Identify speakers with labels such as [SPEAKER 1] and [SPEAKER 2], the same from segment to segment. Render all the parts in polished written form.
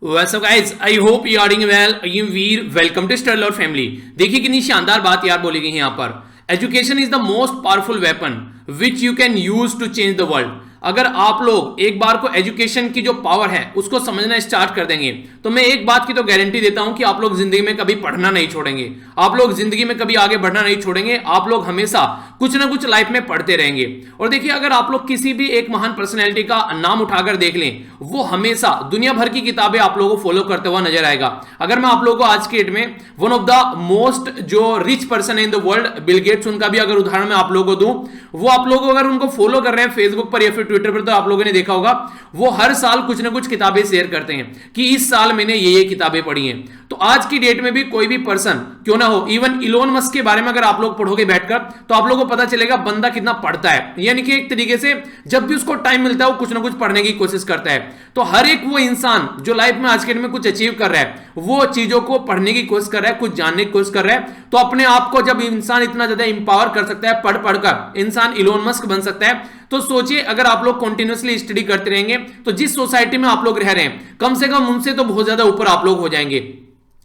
[SPEAKER 1] What's up guys, I hope you are doing well. I am Veer. Welcome to Study Lord Family. देखिए कितनी शानदार बात यार बोली गई है यहाँ पर। Education is the most powerful weapon which you can use to change the world. अगर आप लोग एक बार को एजुकेशन की जो पावर है उसको समझना स्टार्ट कर देंगे तो मैं एक बात की तो गारंटी देता हूं कि आप लोग जिंदगी में कभी पढ़ना नहीं छोड़ेंगे, आप लोग जिंदगी में कभी आगे बढ़ना नहीं छोड़ेंगे, आप लोग हमेशा कुछ ना कुछ लाइफ में पढ़ते रहेंगे। और देखिए अगर आप लोग किसी भी एक महान पर्सनैलिटी का नाम उठाकर देख लें, वो हमेशा दुनिया भर की किताबें आप लोगों को फॉलो करते हुआ नजर आएगा। अगर मैं आप लोगों को आज के डेट में वन ऑफ द मोस्ट जो rich person in the world Bill Gates, उनका भी अगर उदाहरण मैं आप लोगों को दूं, वो आप लोग अगर उनको फॉलो कर रहे हैं फेसबुक पर या फिर ट्विटर पर तो आप लोगों ने देखा होगा वो हर साल कुछ ना कुछ किताबें शेयर करते हैं कि इस साल मैंने ये किताबें पढ़ी हैं। तो आज की डेट में भी कोई भी पर्सन क्यों ना हो, इवन इलोन मस्क के बारे में अगर आप लोग पढ़ोगे बैठकर तो आप लोगों को पता चलेगा बंदा कितना पढ़ता है। यानी कि एक तरीके से जब भी उसको टाइम मिलता है वो कुछ ना कुछ पढ़ने की कोशिश करता है। तो हर एक वो इंसान जो लाइफ में आज के डेट में कुछ अचीव कर रहा है वो चीजों को पढ़ने की कोशिश कर रहा है, कुछ जानने की कोशिश कर रहा है। तो अपने आप को जब इंसान इतना ज्यादा इंपावर कर सकता है, पढ़ पढ़कर इंसान इलोन मस्क बन सकता है, तो सोचिए अगर आप लोग कंटिन्यूअसली स्टडी करते रहेंगे तो जिस सोसाइटी में आप लोग रह रहे हैं कम से कम उनसे तो बहुत ज्यादा ऊपर आप लोग हो जाएंगे।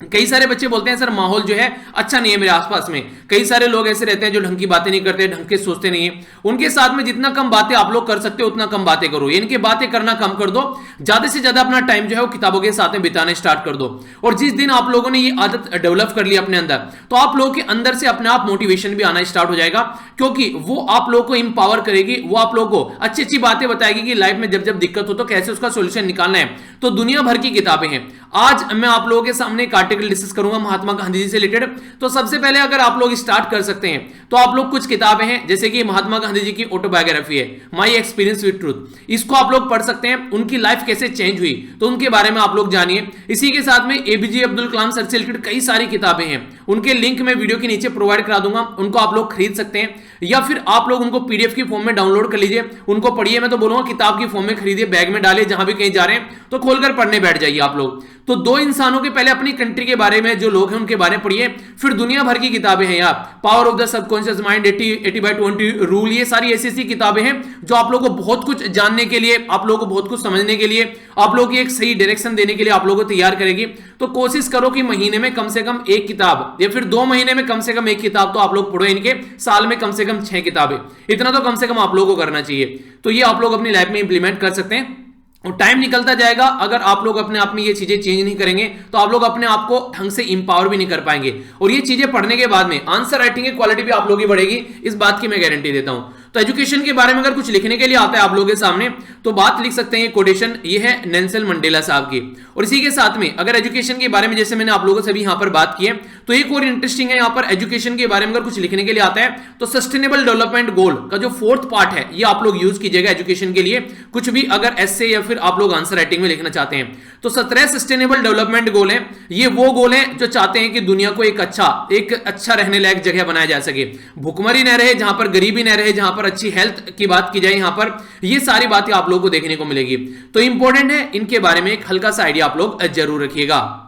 [SPEAKER 1] कई सारे बच्चे बोलते हैं सर माहौल जो है अच्छा नहीं है मेरे आसपास में। कई सारे लोग ऐसे रहते हैं जो ढंग की बातें नहीं करते, ढंग के सोचते नहीं है। उनके साथ में जितना कम बातें आप लोग कर सकते हो उतना कम बातें करो, इनके बातें करना कम कर दो, ज्यादा से ज्यादा अपना टाइम जो है वो किताबों के साथ में बिताना स्टार्ट कर दो। और जिस दिन आप लोगों ने ये आदत डेवलप कर ली अपने अंदर तो आप लोगों के अंदर से अपने आप मोटिवेशन भी आना स्टार्ट हो जाएगा, क्योंकि वो आप लोगों को इंपावर करेगी, वो आप लोगों को अच्छी अच्छी बातें बताएगी कि लाइफ में जब जब दिक्कत हो तो कैसे उसका सोल्यूशन निकालना है। तो दुनिया भर की किताबें हैं। आज मैं आप लोगों के सामने एक आर्टिकल डिस्कस करूंगा महात्मा गांधी जी से रिलेटेड। तो सबसे पहले अगर आप लोग स्टार्ट कर सकते हैं तो आप लोग कुछ किताबें हैं जैसे कि महात्मा गांधी जी की ऑटोबायोग्राफी है माई एक्सपीरियंस विद ट्रूथ, इसको आप लोग पढ़ सकते हैं। उनकी लाइफ कैसे चेंज हुई तो उनके बारे में आप लोग जानिए। इसी के साथ में एपीजे अब्दुल कलाम सर से रिलेटेड कई सारी किताबें हैं, उनके लिंक मैं वीडियो के नीचे प्रोवाइड करा दूंगा, उनको आप लोग खरीद सकते हैं या फिर आप लोग उनको पीडीएफ की फॉर्म में डाउनलोड कर लीजिए, उनको पढ़िए। मैं तो बोलूंगा किताब की फॉर्म में खरीदिए, बैग में डालिए, जहां भी कहीं जा रहे हैं तो खोलकर पढ़ने बैठ जाइए आप लोग। तो दो इंसानों के पहले अपनी कंट्री के बारे में जो लोग हैं उनके बारे में पढ़िए, फिर दुनिया भर की किताबें हैं यार, power of the subconscious mind, 80/20 rule, ये सारी ऐसी ऐसी किताबें हैं जो आप लोगों को बहुत कुछ जानने के लिए, आप लोगों को बहुत कुछ समझने के लिए, आप लोगों की एक सही डायरेक्शन देने के लिए आप लोगों को तैयार करेगी। तो कोशिश करो कि महीने में कम से कम एक किताब या फिर 2 महीने में कम से कम एक किताब तो आप लोग पढ़ो, इनके साल में कम से कम 6 किताबें, इतना तो कम से कम आप लोगों को करना चाहिए। तो ये आप लोग अपनी लाइफ में इंप्लीमेंट कर सकते हैं और टाइम निकलता जाएगा। अगर आप लोग अपने आप में ये चीजें चेंज नहीं करेंगे तो आप लोग अपने आप को ढंग से इंपावर भी नहीं कर पाएंगे। और ये चीजें पढ़ने के बाद में आंसर राइटिंग की क्वालिटी भी आप लोगों की बढ़ेगी, इस बात की मैं गारंटी देता हूं। तो एजुकेशन के बारे में अगर कुछ लिखने के लिए आता है आप लोगों के सामने तो बात लिख सकते हैं, कोटेशन ये है नेल्सन मंडेला साहब की। और इसी के साथ में अगर एजुकेशन के बारे में जैसे मैंने आप लोगों से भी यहां पर बात की है तो एक और इंटरेस्टिंग है, यहां पर एजुकेशन के बारे में अगर कुछ लिखने के लिए आता है तो सस्टेनेबल डेवलपमेंट गोल का जो 4th पार्ट है ये आप लोग यूज कीजिएगा एजुकेशन के लिए। कुछ भी अगर एस्से या फिर आप लोग आंसर राइटिंग में लिखना चाहते हैं तो 17 सस्टेनेबल डेवलपमेंट गोल है। ये वो गोल है जो चाहते हैं कि दुनिया को एक अच्छा रहने लायक जगह बनाया जा सके, भूखमरी न रहे, जहां पर गरीबी न रहे, जहां पर अच्छी हेल्थ की बात की जाए, यहां पर ये सारी बातें आप लोगों को देखने को मिलेगी। तो इंपॉर्टेंट है, इनके बारे में एक हल्का सा आइडिया आप लोग जरूर रखिएगा।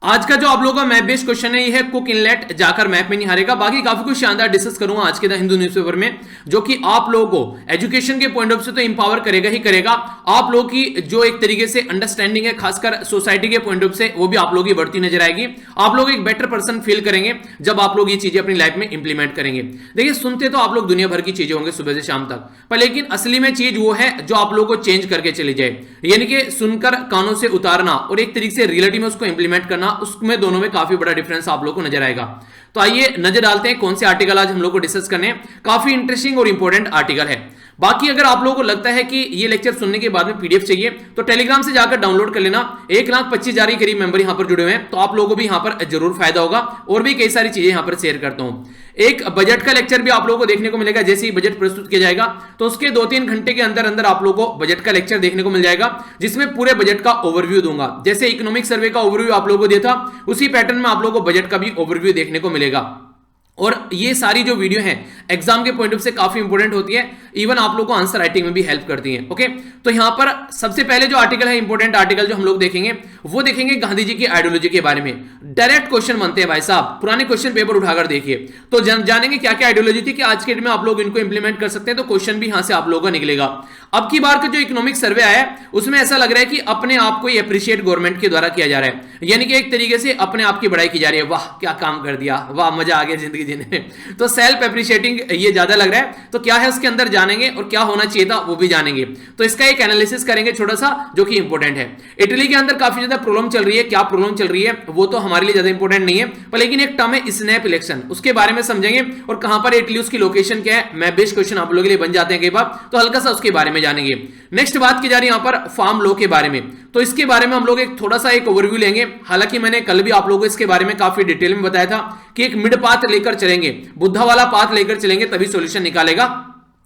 [SPEAKER 1] आज का जो आप लोगों का मैप बेस्ड क्वेश्चन है ये है कुक इनलेट जाकर मैप में नहीं हारेगा। बाकी काफी कुछ शानदार डिस्कस करूंगा आज के द हिंदू न्यूज़पेपर में जो कि आप लोगों को एजुकेशन के पॉइंट ऑफ से तो इंपावर करेगा ही करेगा, आप लोगों की जो एक तरीके से अंडरस्टैंडिंग है खासकर सोसाइटी के पॉइंट ऑफ से वो भी आप लोगों की बढ़ती नजर आएगी। आप लोग एक बेटर पर्सन फील करेंगे जब आप लोग ये चीजें अपनी लाइफ में इंप्लीमेंट करेंगे। देखिए सुनते तो आप लोग दुनिया भर की चीजें होंगे सुबह से शाम तक, पर लेकिन असली में चीज वो है जो आप लोगों को चेंज करके चली जाए, यानी कि सुनकर कानों से उतारना और एक तरीके से रियलिटी में उसको इंप्लीमेंट करना, उसमें दोनों में काफी बड़ा डिफरेंस आप लोगों को नजर आएगा। तो आइए नजर डालते हैं कौन से आर्टिकल आज हम लोग को डिस्कस करने हैं। काफी इंटरेस्टिंग और इंपॉर्टेंट आर्टिकल है। बाकी अगर आप लोगों को लगता है कि ये लेक्चर सुनने के बाद में पीडीएफ चाहिए तो टेलीग्राम से जाकर डाउनलोड कर लेना। 1,25,000 के करीब मेंबर यहां पर जुड़े हुए हैं, तो आप लोगों को भी यहां पर जरूर फायदा होगा। और भी कई सारी चीजें यहां पर शेयर करता हूं। एक बजट का लेक्चर भी आप लोगों को देखने को मिलेगा, जैसे ही बजट प्रस्तुत किया जाएगा तो उसके 2-3 घंटे के अंदर अंदर आप लोगों को बजट का लेक्चर देखने को मिल जाएगा, जिसमें पूरे बजट का ओवरव्यू दूंगा। जैसे इकोनॉमिक सर्वे का ओवरव्यू आप लोगों को दिया था उसी पैटर्न में आप लोगों को बजट का भी ओवरव्यू देखने को मिलेगा। और ये सारी जो वीडियो हैं एग्जाम के पॉइंट ऑफ से काफी इंपॉर्टेंट होती है, इवन आप लोग को आंसर राइटिंग में भी हेल्प करती है। ओके, तो यहां पर सबसे पहले जो आर्टिकल है, इंपॉर्टेंट आर्टिकल जो हम लोग देखेंगे वो देखेंगे गांधी जी की आइडियोलॉजी के बारे में। डायरेक्ट क्वेश्चन बनते हैं भाई साहब, पुराने क्वेश्चन पेपर उठाकर देखिए तो जानेंगे क्या क्या आइडियोलॉजी थी कि आज के डेट में आप लोग इनको इंप्लीमेंट कर सकते हैं, तो क्वेश्चन भी यहां से आप लोगों का निकलेगा। अब की बार का जो इकोनॉमिक सर्वे आया है उसमें ऐसा लग रहा है कि अपने आप को अप्रिशिएट गवर्नमेंट के द्वारा किया जा रहा है, यानी कि एक तरीके से अपने आप की बड़ाई की जा रही है। वाह क्या काम कर दिया, वाह मजा आ गया जिंदगी जीने में। तो सेल्फ अप्रिशिएटिंग ये ज्यादा लग रहा है। तो क्या है उसके अंदर जानेंगे और क्या होना चाहिए था वो भी जानेंगे। तो इसका एक एनालिसिस करेंगे छोटा सा जो कि इंपॉर्टेंट है। इटली के अंदर काफी ज्यादा प्रॉब्लम चल रही है, क्या प्रॉब्लम चल रही है वो तो हमारे लिए ज्यादा इंपॉर्टेंट नहीं है, पर लेकिन एक टर्म है स्नैप इलेक्शन, उसके बारे में समझेंगे और कहां पर इटली, उसकी लोकेशन क्या है, मैं बेस्ट क्वेश्चन आप लोगों के लिए बन जाते हैं कई बार, तो हल्का सा उसके बारे में जानेंगे। नेक्स्ट बात की जा रही है यहां पर फार्म लॉ के बारे में, तो इसके बारे में हम लोग एक थोड़ा सा एक ओवरव्यू लेंगे। हालांकि मैंने कल भी आप लोगों को इसके बारे में काफी डिटेल में बताया था कि एक मिड पाथ लेकर चलेंगे, बुद्धा वाला पाथ लेकर चलेंगे तभी सॉल्यूशन निकालेगा।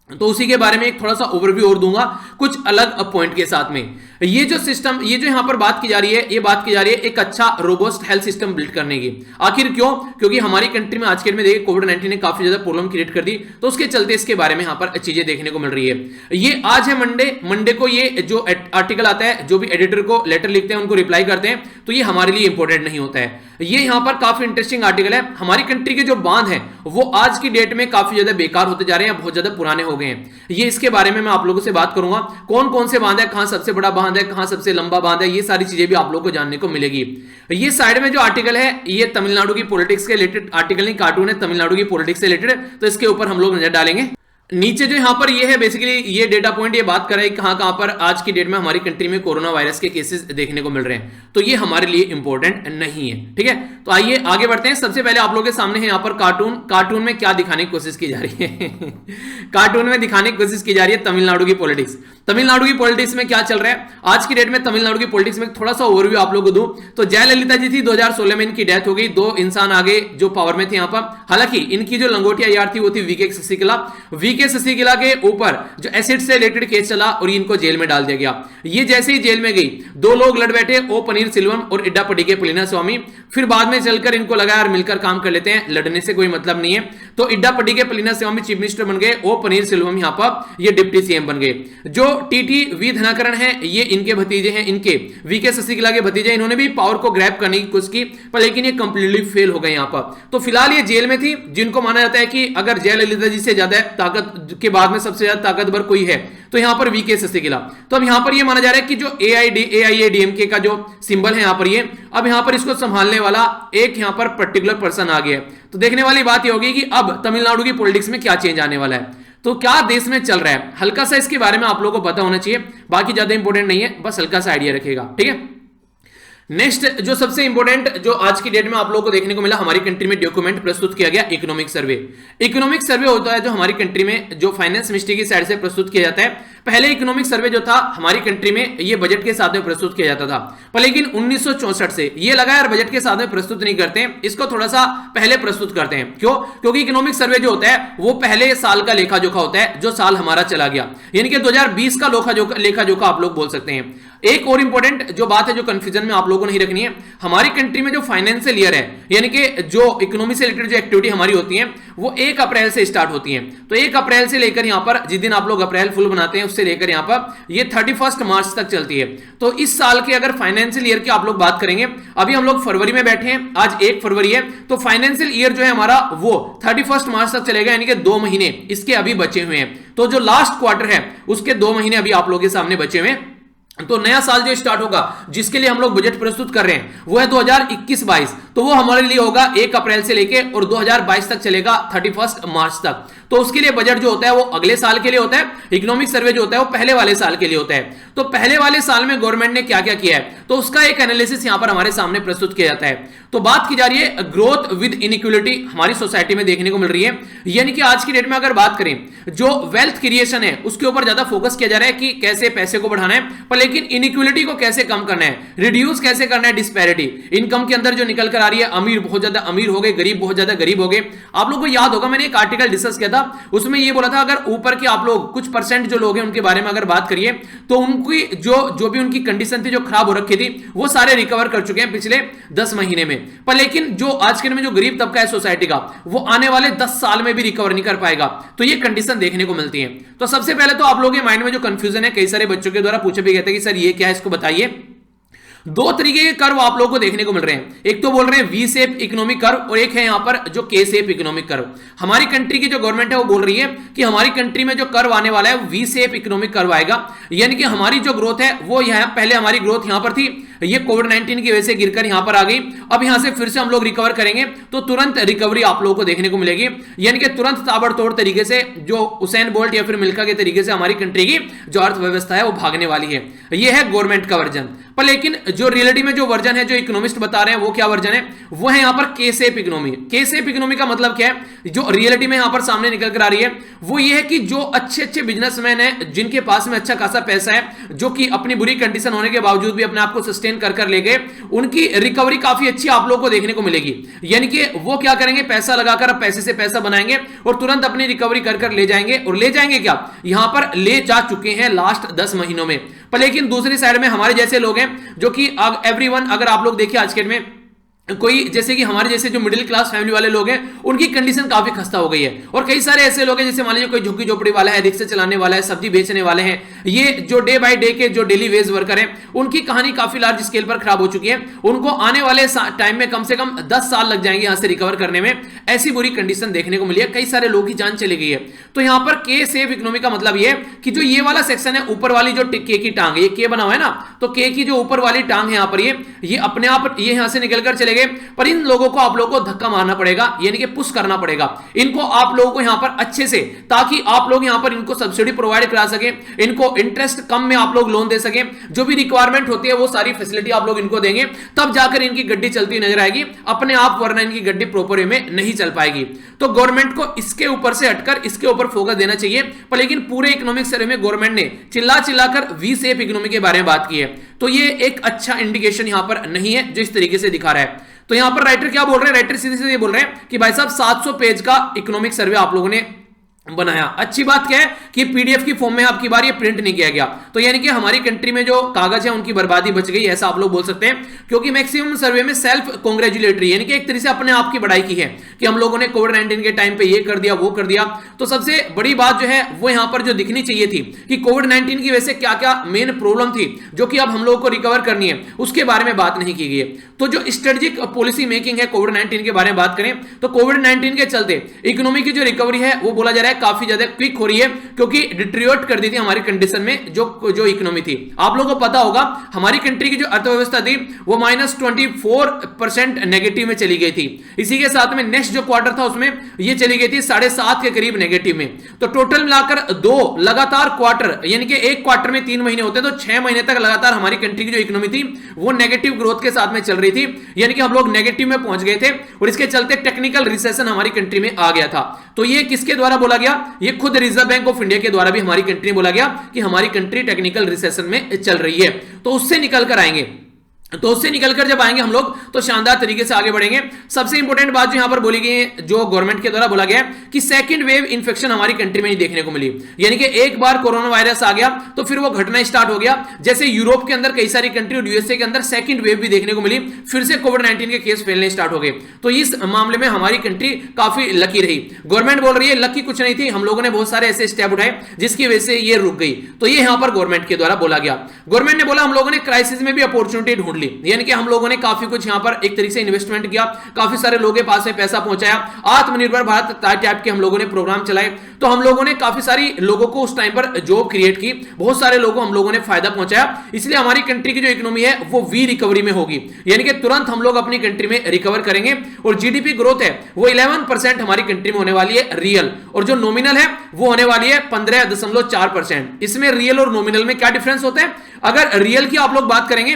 [SPEAKER 1] तो उसी के बारे में एक थोड़ा सा ओवरव्यू और दूंगा कुछ अलग पॉइंट के साथ में। ये जो सिस्टम, ये जो यहां पर बात की जा रही है, ये बात की जा रही है एक अच्छा रोबस्ट हेल्थ सिस्टम बिल्ड करने की। आखिर क्यों? क्योंकि हमारी कंट्री में आज के डेट में देखिए कोविड-19 ने काफी ज्यादा प्रॉब्लम क्रिएट कर दी, तो उसके चलते इसके बारे में यहां पर चीजें देखने को मिल रही है। ये आज है मंडे को ये जो आर्टिकल आता है, जो भी एडिटर को लेटर लिखते हैं उनको रिप्लाई करते हैं, तो ये हमारे लिए इंपॉर्टेंट नहीं होता है। ये यहां पर काफी इंटरेस्टिंग आर्टिकल है। हमारी कंट्री के जो बांध है वो आज की डेट में काफी ज्यादा बेकार होते जा रहे हैं, बहुत ज्यादा पुराने हो गए हैं। ये इसके बारे में मैं आप लोगों से बात करूंगा, कौन कौन से बांध है, कहां सबसे बड़ा बांध है, कहां सबसे लंबा बांध है, ये सारी चीजें भी आप लोगों को जानने को मिलेगी। ये साइड में जो आर्टिकल है ये तमिलनाडु की पॉलिटिक्स के रिलेटेड आर्टिकल नहीं, कार्टून है तमिलनाडु की पॉलिटिक्स से रिलेटेड, तो इसके ऊपर हम लोग नजर डालेंगे। नीचे जो यहां पर ये है बेसिकली ये डेटा पॉइंट, ये बात कर रहा है कहां पर आज की डेट में हमारी कंट्री में कोरोना वायरस के केसेस देखने को मिल रहे हैं, तो ये हमारे लिए इंपॉर्टेंट नहीं है। ठीक है, तो आइए आगे बढ़ते हैं। सबसे पहले आप लोगों के सामने है यहां पर कार्टून में क्या दिखाने की कोशिश की जा रही है कार्टून में दिखाने की कोशिश की जा रही है तमिलनाडु की पॉलिटिक्स। तमिलनाडु की पॉलिटिक्स में क्या चल रहा है आज की डेट में, तमिलनाडु की पॉलिटिक्स में थोड़ा सा ओवरव्यू आप लोगों को दूं तो जयललिता जी थी, 2016 में इनकी डेथ हो गई। दो इंसान आगे जो पावर में थे यहां पर, हालांकि इनकी जो लंगोटिया यार थी वो थी वीके शशिकला के ऊपर जो एसिड से रिलेटेड केस चला और इनको जेल में डाल दिया गया। ये जैसे ही जेल में गई, दो लोग लड़ बैठे, ओ पनीर सेल्वम और इड्डापट्टी के पलीना स्वामी। फिर बाद में चलकर इनको लगा यार मिलकर काम कर लेते हैं, लड़ने से कोई मतलब नहीं है, तो इड्डापट्टी के पलीना स्वामी चीफ मिनिस्टर बन गए, ओ पनीर सेल्वम यहां पर ये डिप्टी सीएम बन गए। जो टीटी वी धनाकरण है ये इनके भतीजे हैं, इनके वीके शशिकला के भतीजे, इन्होंने भी पावर को ग्रैब करने की कोशिश की, पर लेकिन ये कंप्लीटली फेल हो गए यहां पर। तो फिलहाल ये जेल में थी, जिनको माना जाता है कि अगर जयललिता जी से ज्यादा ताकत के बाद में सबसे ज्यादा ताकतवर कोई है तो यहां पर वीके शशिकला। तो अब यहां पर ये माना जा रहा है कि जो AIADMK का जो सिंबल है यहां पर, ये अब यहां पर इसको संभालने वाला एक यहां पर पर्टिकुलर पर्सन आ गया। तो देखने वाली बात ये होगी कि अब तमिलनाडु की पॉलिटिक्स में क्या चेंज आने वाला है, तो क्या देश में चल रहा है, हल्का सा इसके बारे में आप लोगों को पता होना चाहिए, बाकी ज्यादा इंपॉर्टेंट नहीं है, बस हल्का सा आइडिया रखेगा। ठीक है, नेक्स्ट जो सबसे इंपॉर्टेंट जो आज की डेट में आप लोगों को देखने को मिला, हमारी कंट्री में डॉक्यूमेंट प्रस्तुत किया गया इकोनॉमिक सर्वे। इकोनॉमिक सर्वे होता है जो हमारी कंट्री में जो फाइनेंस मिनिस्ट्री की साइड से प्रस्तुत किया जाता है। पहले इकोनॉमिक सर्वे जो था हमारी कंट्री में ये बजट के साथ में प्रस्तुत किया जाता था, पर लेकिन 1964 से ये लगा यार बजट के साथ में प्रस्तुत नहीं करते हैं, इसको थोड़ा सा पहले प्रस्तुत करते हैं। क्यों? क्योंकि इकोनॉमिक सर्वे जो होता है वो पहले साल का लेखा जोखा होता है, जो साल हमारा चला गया, यानी कि 2020 का लेखा जोखा आप लोग बोल सकते हैं। एक और इंपॉर्टेंट जो बात है जो कंफ्यूजन में आप लोगों को नहीं रखनी है, हमारी कंट्री में जो फाइनेंशियल ईयर है, यानी कि जो इकोनॉमी से रिलेटेड जो एक्टिविटी हमारी होती है वो 1 अप्रैल से स्टार्ट होती है। तो 1 अप्रैल से लेकर यहां पर जिस दिन आप लोग अप्रैल फुल बनाते हैं उससे लेकर यहां पर ये 31 मार्च तक चलती है। तो इस साल के अगर फाइनेंशियल ईयर की आप लोग बात करेंगे, अभी हम लोग फरवरी में बैठे हैं, आज 1 फरवरी है, तो फाइनेंशियल ईयर जो है हमारा वो 31 मार्च तक चलेगा, यानी कि 2 महीने इसके अभी बचे हुए हैं। तो जो लास्ट क्वार्टर है उसके 2 महीने अभी आप लोगों के सामने बचे हुए हैं। तो नया साल जो स्टार्ट होगा जिसके लिए हम लोग बजट प्रस्तुत कर रहे हैं वो है 2021-22, तो वो हमारे लिए होगा 1 अप्रैल से लेके और 2022 तक चलेगा 31 मार्च तक। तो उसके लिए बजट जो होता है वो अगले साल के लिए होता है, इकोनॉमिक सर्वे जो होता है वो पहले वाले साल के लिए होता है। तो पहले वाले साल में गवर्नमेंट ने क्या क्या किया है तो उसका एक एनालिसिस यहां पर हमारे सामने प्रस्तुत किया जाता है। तो बात की जा रही है ग्रोथ विद इनइक्वालिटी हमारी सोसाइटी में देखने को मिल रही है, यानी कि आज की डेट में अगर बात करें जो वेल्थ क्रिएशन है उसके ऊपर ज्यादा फोकस किया जा रहा है कि कैसे पैसे को बढ़ाना है, पर लेकिन इनइक्वालिटी को कैसे कम करना है, रिड्यूस कैसे करना है डिस्पैरिटी। इनकम के अंदर जो निकल कर आ रही है, अमीर बहुत ज्यादा अमीर हो गए, गरीब बहुत ज्यादा गरीब हो गए। आप लोगों को याद होगा मैंने एक आर्टिकल डिस्कस किया था था, उसमें ये बोला था अगर ऊपर के आप लोग कुछ परसेंट जो लोग हैं उनके बारे में अगर बात करिए तो उनकी जो भी उनकी कंडीशन थी जो खराब हो रखी थी वो सारे रिकवर कर चुके हैं पिछले 10 महीने में। पर लेकिन जो आज के में जो गरीब तबका है सोसाइटी का, वो आने वाले 10 साल में भी रिकवर नहीं कर पाएगा। तो ये कंडीशन देखने को मिलती है। तो सबसे पहले तो आप लोगों के माइंड में जो कंफ्यूजन है, कई सारे बच्चों के द्वारा पूछे भी गए थे कि सर ये क्या है, इसको बताइए। दो तरीके के कर्व आप लोगों को देखने को मिल रहे हैं। एक तो बोल रहे हैं वी शेप इकोनॉमिक कर्व और एक है यहां पर जो के शेप इकोनॉमिक कर्व। हमारी कंट्री की जो गवर्नमेंट है वो बोल रही है कि हमारी कंट्री में जो कर्व आने वाला है वो वी शेप इकोनॉमिक कर्व आएगा, यानी कि हमारी जो ग्रोथ है वो यहां पहले हमारी ग्रोथ यहां पर थी, ये कोविड-19 की वजह से गिरकर यहां पर आ गई। अब यहां से फिर से हम लोग रिकवर करेंगे तो तुरंत रिकवरी आप लोगों को देखने को मिलेगी, यानी कि तुरंत ताबड़तोड़ तरीके से जो उसेन बोल्ट या फिर मिल्खा के तरीके से हमारी कंट्री की जो अर्थव्यवस्था है वो भागने वाली है। ये है गवर्नमेंट का वर्जन। पर लेकिन जो रियलिटी में जो वर्जन है, जो इकोनॉमिस्ट बता रहे हैं, वो क्या वर्जन है, वो है यहां पर के शेप इकोनॉमी। के शेप इकोनॉमी का मतलब क्या है, जो रियलिटी में यहां पर सामने निकल कर आ रही है वो ये है कि जो अच्छे अच्छे बिजनेसमैन है, जिनके पास में अच्छा खासा पैसा है, जो कि अपनी बुरी कंडीशन होने के बावजूद भी अपने आप को सस्टेन कर ले गए, उनकी रिकवरी काफी अच्छी आप लोगों को देखने को मिलेगी। यानी कि वो क्या करेंगे, पैसा लगाकर पैसे से पैसा बनाएंगे और तुरंत अपनी रिकवरी कर ले जाएंगे। और ले जाएंगे क्या, यहां पर ले जा चुके हैं लास्ट 10 महीनों में। पर लेकिन दूसरी साइड में हमारे जैसे लोग हैं जो कि एवरीवन, अगर आप लोग देखिए आज के में कोई जैसे कि हमारे जैसे जो मिडिल क्लास फैमिली वाले लोग हैं उनकी कंडीशन काफी खस्ता हो गई है। और कई सारे ऐसे लोग हैं जैसे मान लीजिए कोई झुग्गी झोपड़ी वाला है, रिक्शा चलाने वाला है, सब्जी बेचने वाले हैं, ये जो डे बाय डे के जो डेली वेज वर्कर हैं, उनकी कहानी काफी लार्ज स्केल पर खराब हो चुकी है। उनको आने वाले टाइम में कम से कम 10 साल लग जाएंगे यहां से रिकवर करने में। ऐसी बुरी कंडीशन देखने को मिली है, कई सारे लोगों की जान चली गई है। तो यहां पर के सेफ इकोनॉमी का मतलब ये कि जो ये वाला सेक्शन है, ऊपर वाली जो के की टांग है, ये के बना हुआ है ना, तो के की जो ऊपर वाली टांग है यहां पर, ये अपने आप ये यहां से निकलकर चले गए। पर इन लोगों को आप लोगों को धक्का मारना पड़ेगा, यानी कि पुश करना पड़ेगा इनको आप लोगों को यहां पर अच्छे से, ताकि आप लोग यहां पर इनको सब्सिडी प्रोवाइड करा सके, इनको इंटरेस्ट कम में आप लोग लोन दे सके, जो भी रिक्वायरमेंट होती है वो सारी फैसिलिटी आप लोग इनको देंगे, तब जाकर इनकी गड्डी चलती नजर आएगी अपने आप, वरना इनकी गड्डी प्रॉपर वे में नहीं चल पाएगी। तो गवर्नमेंट को इसके ऊपर से हटकर इसके ऊपर फोकस देना चाहिए। पर लेकिन पूरे इकोनॉमिक सर्वे में गवर्नमेंट ने चिल्ला चिल्लाकर वी शेप इकोनॉमी के बारे में बात की है, तो ये एक अच्छा इंडिकेशन यहां पर नहीं है जो इस तरीके से दिखा रहा है। तो यहां पर राइटर क्या बोल रहे हैं, राइटर सीधे सीधे ये बोल रहे हैं कि भाई साहब 700 पेज का इकोनॉमिक सर्वे आप लोगों ने बनाया। अच्छी बात क्या है कि पीडीएफ की फॉर्म में आपकी बार ये प्रिंट नहीं किया गया, तो यानी कि हमारी कंट्री में जो कागज है उनकी बर्बादी बच गई, ऐसा आप लोग बोल सकते हैं। क्योंकि मैक्सिमम सर्वे में सेल्फ कांग्रेचुलेटरी, यानी कि एक तरीके से अपने आप की बड़ाई की है कि हम लोगों ने कोविड-19 के टाइम पे ये कर दिया, वो कर दिया। तो सबसे बड़ी बात जो है वो यहां पर जो दिखनी चाहिए थी कि कोविड-19 की वजह से क्या क्या मेन प्रॉब्लम थी जो कि अब हम लोगों को रिकवर करनी है, उसके बारे में बात नहीं की गई है। तो जो स्ट्रेटेजिक पॉलिसी मेकिंग है कोविड-19 के बारे में बात करें तो कोविड-19 के चलते इकोनॉमी की जो रिकवरी है वो बोला जा रहा है काफी ज्यादा क्विक हो रही है, क्योंकि डिटेरियोरेट कर दी थी हमारी कंडीशन में जो इकोनॉमी थी। आप लोगों को पता होगा हमारी कंट्री की जो अर्थव्यवस्था थी वो -24% नेगेटिव में चली गई थी। इसी के साथ में नेक्स्ट जो क्वार्टर था उसमें ये चली गई थी 7.5 के करीब नेगेटिव में। तो टोटल मिलाकर 2 लगातार क्वार्टर, यानी कि एक क्वार्टर में 3 महीने होते हैं, तो 6 महीने तक लगातार हमारी कंट्री की जो इकोनॉमी थी वो नेगेटिव ग्रोथ के साथ में चल रही थी, यानी कि हम लोग नेगेटिव में पहुंच गए थे और इसके चलते टेक्निकल रिसेशन हमारी कंट्री में आ गया था। तो ये किसके द्वारा बोला गया, ये खुद रिजर्व बैंक ऑफ इंडिया के द्वारा भी हमारी कंट्री में बोला गया कि हमारी कंट्री टेक्निकल रिसेशन में चल रही है। तो उससे निकल कर आएंगे, तो उससे निकलकर जब आएंगे हम लोग तो शानदार तरीके से आगे बढ़ेंगे। सबसे इंपॉर्टेंट बात जो यहां पर बोली गई है, जो गवर्नमेंट के द्वारा बोला गया है कि सेकंड वेव इंफेक्शन हमारी कंट्री में नहीं देखने को मिली, यानी कि एक बार कोरोना वायरस आ गया तो फिर वो घटना स्टार्ट हो गया। जैसे यूरोप के अंदर कई सारी कंट्री और यूएसए के अंदर सेकंड वेव भी देखने को मिली, फिर से कोविड-19 के केस फैलने स्टार्ट हो गए। तो इस मामले में हमारी कंट्री काफी लकी रही। गवर्नमेंट बोल रही है लकी कुछ नहीं थी, हम लोगों ने बहुत सारे ऐसे स्टेप उठाए जिसकी वजह से ये रुक गई। तो ये यहां पर गवर्नमेंट के द्वारा बोला गया। गवर्नमेंट ने बोला हम लोगों ने क्राइसिस में भी अपॉर्चुनिटी ढूंढ ली, यानी कि हम लोगों ने काफी कुछ यहां पर एक तरीके से इन्वेस्टमेंट किया, काफी सारे लोगों के पास में पैसा पहुंचाया, आत्मनिर्भर भारत टाइप के हम लोगों ने प्रोग्राम चलाए। तो हम लोगों ने काफी सारी लोगों को उस टाइम पर जॉब क्रिएट की, बहुत सारे लोगों को हम लोगों ने फायदा पहुंचाया। इसलिए हमारी कंट्री की जो इकोनॉमी है वो वी रिकवरी में होगी, यानी कि तुरंत हम लोग अपनी कंट्री में रिकवर करेंगे। और जीडीपी ग्रोथ है वो 11% हमारी कंट्री में होने वाली है रियल, और जो नॉमिनल है वो होने वाली है 15.4%। इसमें रियल और नॉमिनल में क्या डिफरेंस होता है, अगर रियल की आप लोग बात करेंगे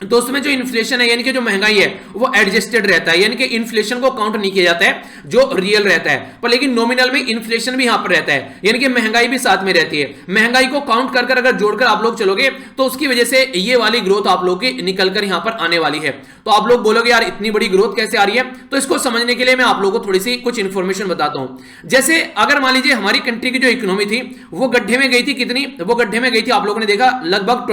[SPEAKER 1] तो उसमें जो इन्फ्लेशन है यानी कि जो महंगाई है वो एडजस्टेड रहता है, यानी कि इन्फ्लेशन को काउंट नहीं किया जाता है जो रियल रहता है, पर लेकिन नॉमिनल में इन्फ्लेशन भी यहां पर रहता है, यानी कि महंगाई भी साथ में रहती है। महंगाई को काउंट कर कर अगर जोड़कर आप लोग चलोगे तो उसकी वजह से ये वाली ग्रोथ आप लोग की निकलकर यहां पर आने वाली है। तो आप लोग बोलोगे यार इतनी बड़ी ग्रोथ कैसे आ रही है, तो इसको समझने के लिए मैं आप लोगों को थोड़ी सी कुछ इंफॉर्मेशन बताता हूं। जैसे अगर मान लीजिए हमारी कंट्री की जो इकोनॉमी थी वो गड्ढे में गई थी, कितनी वो गड्ढे में गई थी आप लोगों ने देखा लगभग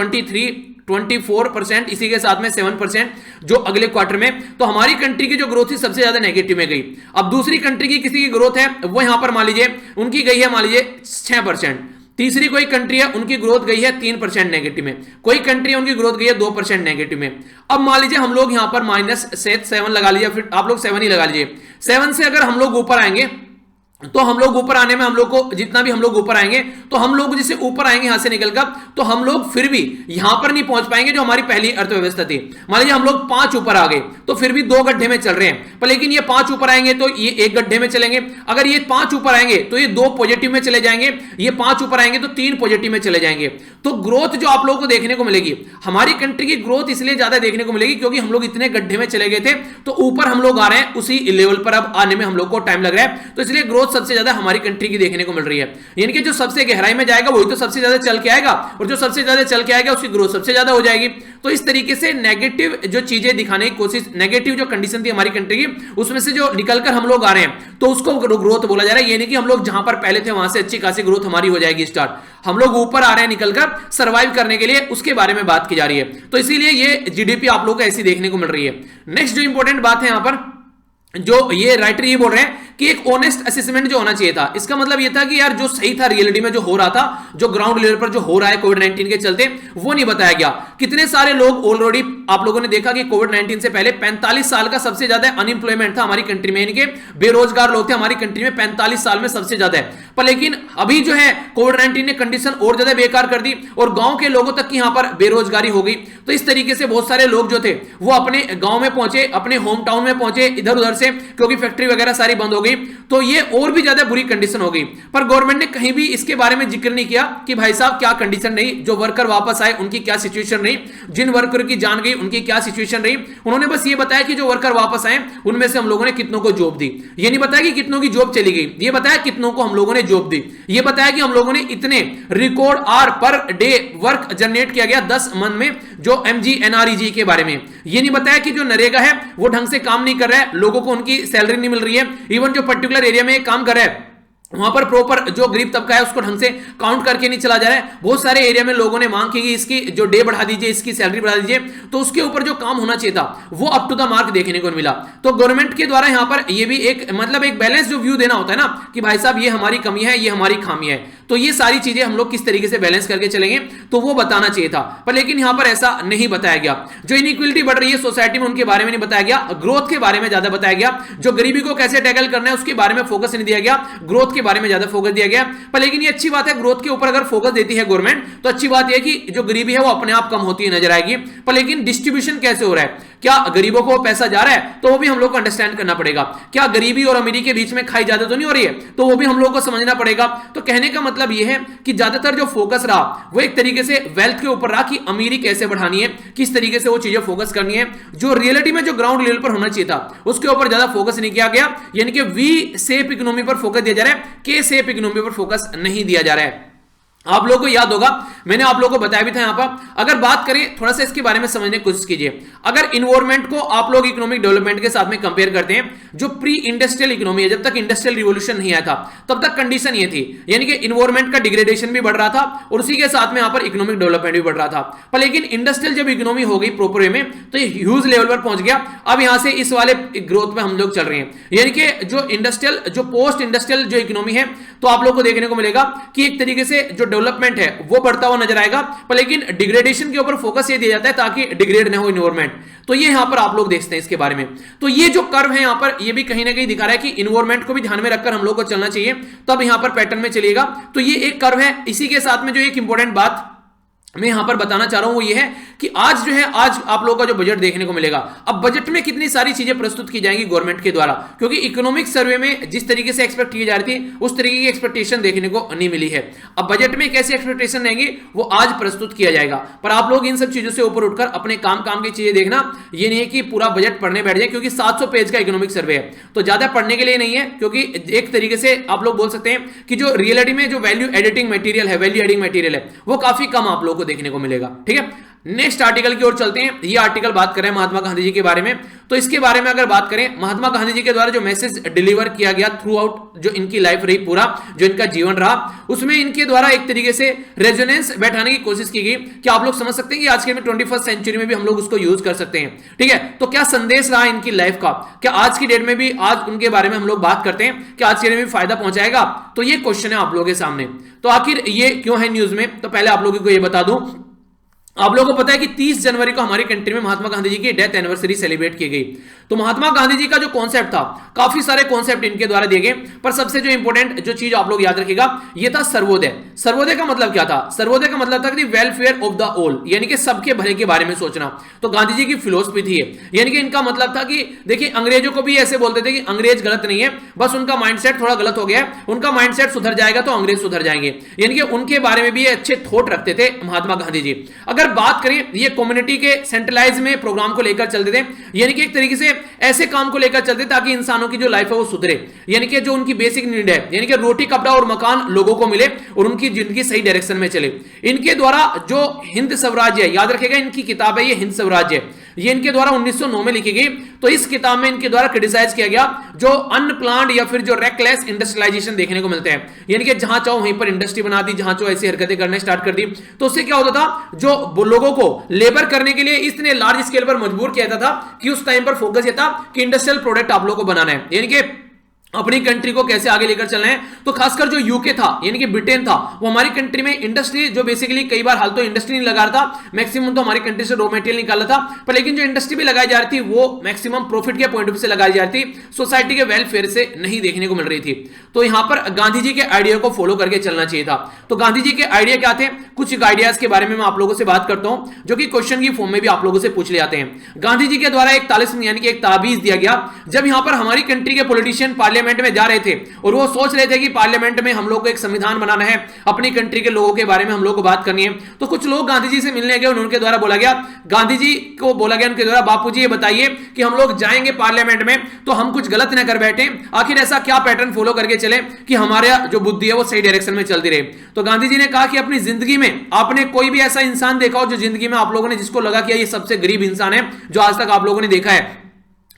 [SPEAKER 1] 24%, इसी के साथ में 7% जो अगले क्वार्टर में। तो हमारी कंट्री की जो ग्रोथ थी सबसे ज्यादा नेगेटिव में गई। अब दूसरी कंट्री की किसी की ग्रोथ है वो यहां पर मान लीजिए उनकी गई है मान लीजिए 6%। तीसरी कोई कंट्री है उनकी ग्रोथ गई है 3% नेगेटिव में, कोई कंट्री है उनकी ग्रोथ गई है 2% नेगेटिव में। अब मान लीजिए हम लोग यहां पर -7 लगा लीजिए, फिर आप लोग 7 ही लगा लीजिए। 7 से अगर हम लोग ऊपर आएंगे तो हम लोग ऊपर आने में हम लोग को जितना भी हम लोग ऊपर आएंगे तो हम लोग जैसे ऊपर आएंगे यहां से निकलकर तो हम लोग फिर भी यहां पर नहीं पहुंच पाएंगे जो हमारी पहली अर्थव्यवस्था थी। मान लीजिए हम लोग 5 ऊपर आ गए तो फिर भी 2 गड्ढे में चल रहे हैं, पर लेकिन ये 5 ऊपर आएंगे तो ये 1 गड्ढे में चलेंगे। अगर ये 5 ऊपर आएंगे तो ये 2 पॉजिटिव में चले जाएंगे, ये 5 ऊपर आएंगे तो 3 पॉजिटिव में चले जाएंगे। तो ग्रोथ जो आप लोगों को देखने को मिलेगी, हमारी कंट्री की ग्रोथ इसलिए ज्यादा देखने को मिलेगी क्योंकि हम लोग इतने गड्ढे में चले गए थे, तो ऊपर हम लोग आ रहे हैं, उसी लेवल पर अब आने में हम लोग को टाइम लग रहा है। तो इसलिए ग्रोथ सबसे ज्यादा हमारी कंट्री की देखने को मिल रही है, यानी कि जो सबसे गहराई में जाएगा वही तो सबसे ज्यादा चल के आएगा, और जो सबसे ज्यादा चल के आएगा उसकी ग्रोथ सबसे ज्यादा हो जाएगी। तो इस तरीके से नेगेटिव जो चीजें दिखाने की कोशिश, नेगेटिव जो कंडीशन थी हमारी कंट्री की, उसमें से जो निकलकर हम लोग आ रहे हैं तो उसको ग्रोथ बोला जा रहा है। ये नहीं कि हम लोग जहां पर पहले थे वहां से अच्छी खासी ग्रोथ हमारी हो जाएगी स्टार्ट, हम लोग ऊपर आ रहे हैं निकलकर सर्वाइव करने के लिए, उसके बारे में बात की जा रही है। तो इसीलिए ये जीडीपी आप लोग को ऐसी देखने को मिल रही है। नेक्स्ट जो इंपॉर्टेंट बात है यहां पर, जो ये राइटर ये बोल रहे हैं कि एक ऑनेस्ट असेसमेंट जो होना चाहिए था। इसका मतलब ये था कि यार जो सही था रियलिटी में जो हो रहा था, जो ग्राउंड लेवल पर जो हो रहा है कोविड-19 के चलते, वो नहीं बताया गया। कितने सारे लोग ऑलरेडी आप लोगों ने देखा कि कोविड-19 से पहले 45 साल का सबसे ज्यादा अनएम्प्लॉयमेंट था हमारी कंट्री में, यानी कि बेरोजगार लोग थे हमारी कंट्री में 45 साल में सबसे ज्यादा है। पर लेकिन अभी जो है कोविड-19 ने कंडीशन और ज्यादा बेकार कर दी और गांव के लोगों तक की यहां पर बेरोजगारी हो गई। तो इस तरीके से बहुत सारे लोग जो थे वो अपने गांव में पहुंचे, अपने होम टाउन में पहुंचे, इधर उधर से, क्योंकि फैक्ट्री वगैरह सारी बंद हो गई, तो ये और भी ज्यादा बुरी कंडीशन हो गई। पर गवर्नमेंट ने कहीं भी इसके बारे में जिक्र नहीं किया कि भाई साहब क्या कंडीशन रही, जो वर्कर वापस आए उनकी क्या सिचुएशन रही, जिन वर्कर की जान गई उनकी क्या सिचुएशन रही। उन्होंने बस ये बताया कि जो वर्कर वापस आए उनमें से हम लोगों ने कितनों को जॉब दी। ये नहीं बताया कि कितनों की जॉब चली गई, ये बताया कितनों को हम लोगों ने जॉब दी। ये बताया कि हम लोगों ने इतने record hour per day work generate किया गया 10 मंथ में, जो MGNREG के बारे में। ये नहीं बताया कि जो नरेगा है वो ढंग से काम नहीं कर रहा है, लोगों को उनकी सैलरी नहीं मिल रही है, इवन जो पर्टिकुलर एरिया में काम कर रहा है वहां पर प्रॉपर जो गरीब तबका है उसको ढंग से काउंट करके नहीं चला जा रहा है। बहुत सारे एरिया में लोगों ने मांग की कि इसकी जो डे बढ़ा दीजिए, इसकी सैलरी बढ़ा दीजिए, तो उसके ऊपर जो काम होना चाहिए था वो अप टू द मार्क देखने को मिला। तो गवर्नमेंट के द्वारा यहां पर ये भी एक मतलब एक बैलेंस जो व्यू देना होता है ना कि भाई साहब ये हमारी कमी है, ये हमारी खामी है, तो ये सारी चीजें हम लोग किस तरीके से बैलेंस करके चलेंगे तो वो बताना चाहिए था। पर लेकिन यहां पर ऐसा नहीं बताया गया। जो इनइक्वालिटी बढ़ रही है सोसाइटी में उनके बारे में नहीं बताया गया, ग्रोथ के बारे में ज्यादा बताया गया। जो गरीबी को कैसे टैकल करना है उसके बारे में फोकस नहीं दिया गया, ग्रोथ के बारे में ज्यादा फोकस दिया गया। पर लेकिन ये अच्छी बात है, ग्रोथ के ऊपर अगर फोकस देती है गवर्नमेंट तो अच्छी बात यह कि जो गरीबी है वो अपने आप कम होती नजर आएगी। पर लेकिन डिस्ट्रीब्यूशन कैसे हो रहा है, क्या गरीबों को पैसा जा रहा है, तो वो भी हम लोग को अंडरस्टैंड करना पड़ेगा। क्या गरीबी और अमीरी के बीच में खाई ज्यादा तो नहीं हो रही है, तो वो भी हम लोग को समझना पड़ेगा। तो कहने का मतलब यह है कि ज्यादातर जो फोकस रहा वो एक तरीके से वेल्थ के ऊपर रहा कि अमीरी कैसे बढ़ानी है, किस तरीके से वो चीजें फोकस करनी है। जो रियलिटी में जो ग्राउंड लेवल पर होना चाहिए था उसके ऊपर ज्यादा फोकस नहीं किया गया, यानी कि वी सेफ इकोनॉमी पर फोकस दिया जा रहा है, के सेफ इकोनॉमी पर फोकस नहीं दिया जा रहा है। आप लोगों को याद होगा मैंने आप लोगों को बताया भी था यहां पर। अगर बात करें थोड़ा सा इसके बारे में समझने की कोशिश कीजिए, अगर इन्वायरमेंट को आप लोग इकोनॉमिक डेवलपमेंट के साथ में कंपेयर करते हैं, जो प्री इंडस्ट्रियल इकोनॉमी है, जब तक इंडस्ट्रियल रिवॉल्यूशन नहीं आया था तब तक कंडीशन ये थी, यानी कि इन्वायरमेंट का डिग्रेडेशन भी बढ़ रहा था और उसी के साथ में यहां पर इकोनॉमिक डेवलपमेंट भी बढ़ रहा था। पर लेकिन इंडस्ट्रियल जब इकोनॉमी हो गई प्रॉपर वे में तो ये ह्यूज लेवल पर पहुंच गया। अब यहां से इस वाले ग्रोथ में हम लोग चल रहे हैं, यानी कि जो इंडस्ट्रियल जो पोस्ट इंडस्ट्रियल जो इकोनॉमी है, तो आप लोग को देखने को मिलेगा कि एक तरीके से जो डेवलपमेंट है वो बढ़ता हुआ नजर आएगा। पर लेकिन डिग्रेडेशन के ऊपर फोकस ये दिया जाता है ताकि डिग्रेड ना हो इन्वायरमेंट। तो ये यहां पर आप लोग देखते हैं इसके बारे में। तो ये जो कर्व है यहां पर ये भी कहीं ना कहीं दिखा रहा है कि इन्वायरमेंट को भी ध्यान में रखकर हम लोग को चलना चाहिए, तब यहां पर पैटर्न में चलिएगा। तो ये एक कर्व है। इसी के साथ में जो एक इंपॉर्टेंट बात मैं यहां पर बताना चाह रहा हूं वो ये है कि आज जो है, आज आप लोगों का जो बजट देखने को मिलेगा, अब बजट में कितनी सारी चीजें प्रस्तुत की जाएंगी गवर्नमेंट के द्वारा, क्योंकि इकोनॉमिक सर्वे में जिस तरीके से एक्सपेक्ट की जा रही थी उस तरीके की एक्सपेक्टेशन देखने को नहीं मिली है। अब बजट में कैसी एक्सपेक्टेशन रहेंगी वो आज प्रस्तुत किया जाएगा, पर आप लोग इन सब चीजों से ऊपर उठकर अपने काम की चीजें देखना। ये नहीं है कि पूरा बजट पढ़ने बैठ जाए, क्योंकि 700 पेज का इकोनॉमिक सर्वे है, तो ज्यादा पढ़ने के लिए नहीं है, क्योंकि एक तरीके से आप लोग बोल सकते हैं कि जो रियलिटी में जो वैल्यू एडिटिंग मटेरियल है, वैल्यू एडिंग मटेरियल है, वो काफी कम आप लोग को देखने को मिलेगा। ठीक है, नेक्स्ट आर्टिकल की ओर चलते हैं। ये आर्टिकल बात करें महात्मा गांधी जी के बारे में, तो इसके बारे में अगर बात करें, महात्मा गांधी जी के द्वारा जो मैसेज डिलीवर किया गया थ्रू आउट जो इनकी लाइफ रही, पूरा जो इनका जीवन रहा, उसमें इनके द्वारा एक तरीके से रेजोनेंस बैठाने की कोशिश की गई कि आप लोग समझ सकते हैं कि आज के 21st सेंचुरी में भी हम लोग उसको यूज कर सकते हैं। ठीक है, तो क्या संदेश रहा इनकी लाइफ का, क्या आज की डेट में भी आज उनके बारे में हम लोग बात करते हैं कि आज के डेट में भी फायदा पहुंचाएगा? तो ये क्वेश्चन है आप लोगों के सामने। तो आखिर ये क्यों है न्यूज में, तो पहले आप लोगों को ये बता दूं, आप लोगों को पता है कि 30 जनवरी को हमारी कंट्री में महात्मा गांधी जी की डेथ एनिवर्सरी सेलिब्रेट की गई। तो महात्मा गांधी जी का जो कॉन्सेप्ट था, काफी सारे कॉन्सेप्ट इनके द्वारा दिए गए, पर सबसे जो इंपॉर्टेंट जो चीज आप लोग याद रखिएगा, ये था सर्वोदय। सर्वोदय का मतलब क्या था? सर्वोदय का मतलब था कि वेलफेयर ऑफ द ऑल, यानी कि सबके भले के बारे में सोचना। तो गांधी जी की फिलोसफी थी, यानी कि इनका मतलब था कि देखिए, अंग्रेजों को भी ऐसे बोलते थे कि अंग्रेज गलत नहीं है, बस उनका माइंडसेट थोड़ा गलत हो गया है, उनका माइंडसेट सुधर जाएगा तो अंग्रेज सुधर जाएंगे, यानी कि उनके बारे में भी अच्छे थॉट रखते थे महात्मा गांधी जी। अगर बात करें, ये कम्युनिटी के सेंट्रलाइज में प्रोग्राम को लेकर चलते थे, यानी कि एक तरीके से ऐसे काम को लेकर चलते ताकि इंसानों की जो लाइफ है वो सुधरे, यानी कि जो उनकी बेसिक नीड है, यानी कि रोटी कपड़ा और मकान लोगों को मिले और उनकी जिंदगी सही डायरेक्शन में चले। इनके द्वारा जो हिंद स्वराज्य है, याद रखिएगा इनकी किताब है ये हिंद स्वराज्य, ये इनके द्वारा 1909 में लिखी गई। तो इस किताब में इनके द्वारा क्रिटिसाइज किया गया जो अनप्लान्ड या फिर जो रेकलेस इंडस्ट्रियलाइजेशन देखने को मिलते हैं, यानी कि जहां चाहो वहीं पर इंडस्ट्री बना दी, जहां चाहो ऐसी हरकतें करने स्टार्ट कर दी। तो उससे क्या होता था, जो लोगों को लेबर करने के लिए इतने लार्ज स्केल पर मजबूर किया जाता था कि उस टाइम पर फोकस ये था कि इंडस्ट्रियल प्रोडक्ट आप लोगों को बनाना है, यानी कि अपनी कंट्री को कैसे आगे लेकर चलना है। तो खासकर जो यूके था, यानी कि ब्रिटेन था, वो हमारी कंट्री में इंडस्ट्री जो बेसिकली कई बार हाल तो इंडस्ट्री नहीं लगा रहा था, मैक्सिमम तो हमारी कंट्री से रॉ मटेरियल निकाला था, पर लेकिन जो इंडस्ट्री भी लगाई जा रही थी वो मैक्सिमम प्रॉफिट के पॉइंट ऑफ व्यू से लगाई जा रही थी, सोसाइटी के वेलफेयर से नहीं देखने को मिल रही थी। तो यहां पर गांधी जी के आइडिया को फॉलो करके चलना चाहिए था। तो गांधी जी के आइडिया क्या थे, कुछ आइडियाज के बारे में मैं आप लोगों से बात करता हूं, जो कि क्वेश्चन की फॉर्म में भी आप लोगों से पूछ ले जाते हैं। गांधी जी के द्वारा एक तालिस्म यानी कि एक ताबीज दिया गया, जब यहां पर हमारी कंट्री के पॉलिटिशियन पार्लियामेंट में जा रहे थे और वो सोच रहे थे कि पार्लियामेंट में हम लोग को एक संविधान बनाना है, अपनी कंट्री के लोगों के बारे में हम लोग को बात करनी है, तो कुछ लोग गांधी जी से मिलने गए, उनके द्वारा बोला गया, गांधी जी को बोला गया उनके द्वारा, बापूजी ये बताइए कि हम लोग जाएंगे पार्लियामेंट में तो हम कुछ गलत ना कर बैठे, आखिर ऐसा क्या पैटर्न फॉलो करके चले कि हमारा जो बुद्धि है वो सही डायरेक्शन में चलती रहे। तो गांधी जी ने कहा कि अपनी जिंदगी में आपने कोई भी ऐसा इंसान देखा हो जो जिंदगी में आप लोगों ने जिसको लगा कि ये सबसे गरीब इंसान है जो आज तक आप लोगों ने देखा है,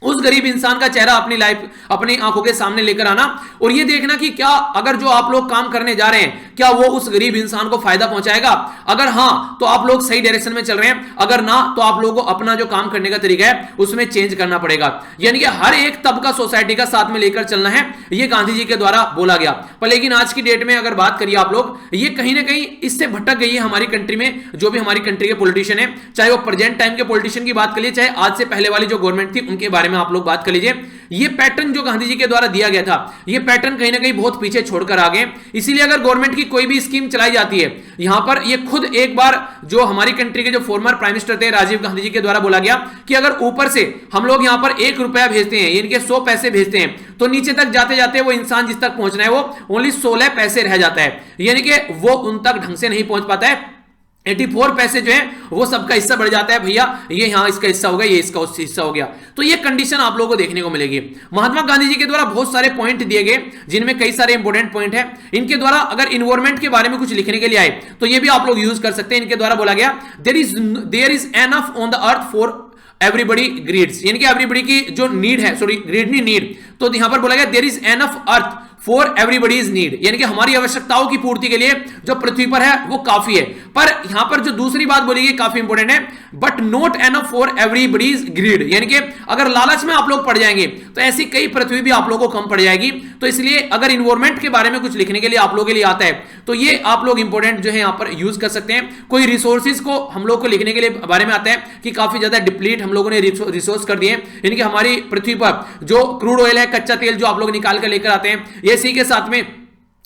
[SPEAKER 1] उस गरीब इंसान का चेहरा अपनी लाइफ अपनी आंखों के सामने लेकर आना और ये देखना कि क्या अगर जो आप लोग काम करने जा रहे हैं क्या वो उस गरीब इंसान को फायदा पहुंचाएगा। अगर हां तो आप लोग सही डायरेक्शन में चल रहे हैं, अगर ना तो आप लोगों को अपना जो काम करने का तरीका है उसमें चेंज करना पड़ेगा। यानी कि हर एक तबका सोसाइटी का साथ में लेकर चलना है, ये गांधी जी के द्वारा बोला गया। पर लेकिन आज की डेट में अगर बात करिए आप लोग, ये कहीं ना कहीं इससे भटक गई है हमारी कंट्री में। जो भी हमारी कंट्री के पॉलिटिशियन है, चाहे वो प्रेजेंट टाइम के पॉलिटिशियन की बात करिए, चाहे आज से पहले वाली जो गवर्नमेंट थी उनके बारे में आप लोग बात कर लीजिए, ये पैटर्न जो गांधी जी के द्वारा दिया गया था, ये पैटर्न कहीं ना कहीं बहुत पीछे छोड़कर आ गए। इसीलिए अगर गवर्नमेंट की कोई भी स्कीम चलाई जाती है, यहां पर ये खुद एक बार जो हमारी कंट्री के जो फॉर्मर प्राइम मिनिस्टर थे राजीव गांधी जी के द्वारा बोला गया कि अगर ऊपर से हम लोग यहां पर 1 रुपया भेजते हैं, यानी कि 100 पैसे भेजते हैं, तो नीचे तक जाते जाते वो इंसान जिस तक पहुंचना है वो ओनली 16 पैसे रह जाता है, यानी कि वो उन तक ढंग से नहीं पहुंच पाता है। 84 पैसे जो है वो सबका हिस्सा बढ़ जाता है, भैया ये यहां इसका हिस्सा हो गया, ये इसका हिस्सा हो गया। तो ये कंडीशन आप लोगों को देखने को मिलेगी। महात्मा गांधी जी के द्वारा बहुत सारे पॉइंट दिए गए जिनमें कई सारे इंपॉर्टेंट पॉइंट है। इनके द्वारा अगर इन्वायरमेंट के बारे में कुछ लिखने के लिए आए तो ये भी आप लोग यूज कर सकते हैं। इनके द्वारा बोला गया there is enough on the earth for everybody greeds, यानी कि एवरीबडी की जो नीड है, सॉरी ग्रीड नहीं नीड, तो यहां पर बोला गया there is enough earth for everybody's need, यानी कि हमारी आवश्यकताओं की पूर्ति के लिए जो पृथ्वी पर है वो काफी है। पर यहां पर जो दूसरी बात बोली गई काफी इंपॉर्टेंट है, but not enough for everybody's greed, यानी कि अगर लालच में आप लोग पड़ जाएंगे तो ऐसी कई पृथ्वी भी आप लोगों को कम पड़ जाएगी। तो इसलिए अगर इन्वायरमेंट के बारे में कुछ लिखने के लिए आप लोगों के लिए आता है तो ये आप लोग इंपॉर्टेंट जो है यहां पर यूज कर सकते हैं। कोई रिसोर्सेज को हम लोग को लिखने के लिए बारे में आता है कि काफी ज्यादा डिप्लीट हम लोगों ने रिसोर्स कर दिए, यानी कि हमारी पृथ्वी पर जो क्रूड ऑयल है, कच्चा तेल जो आप लोग निकाल कर लेकर आते हैं, इसी के साथ में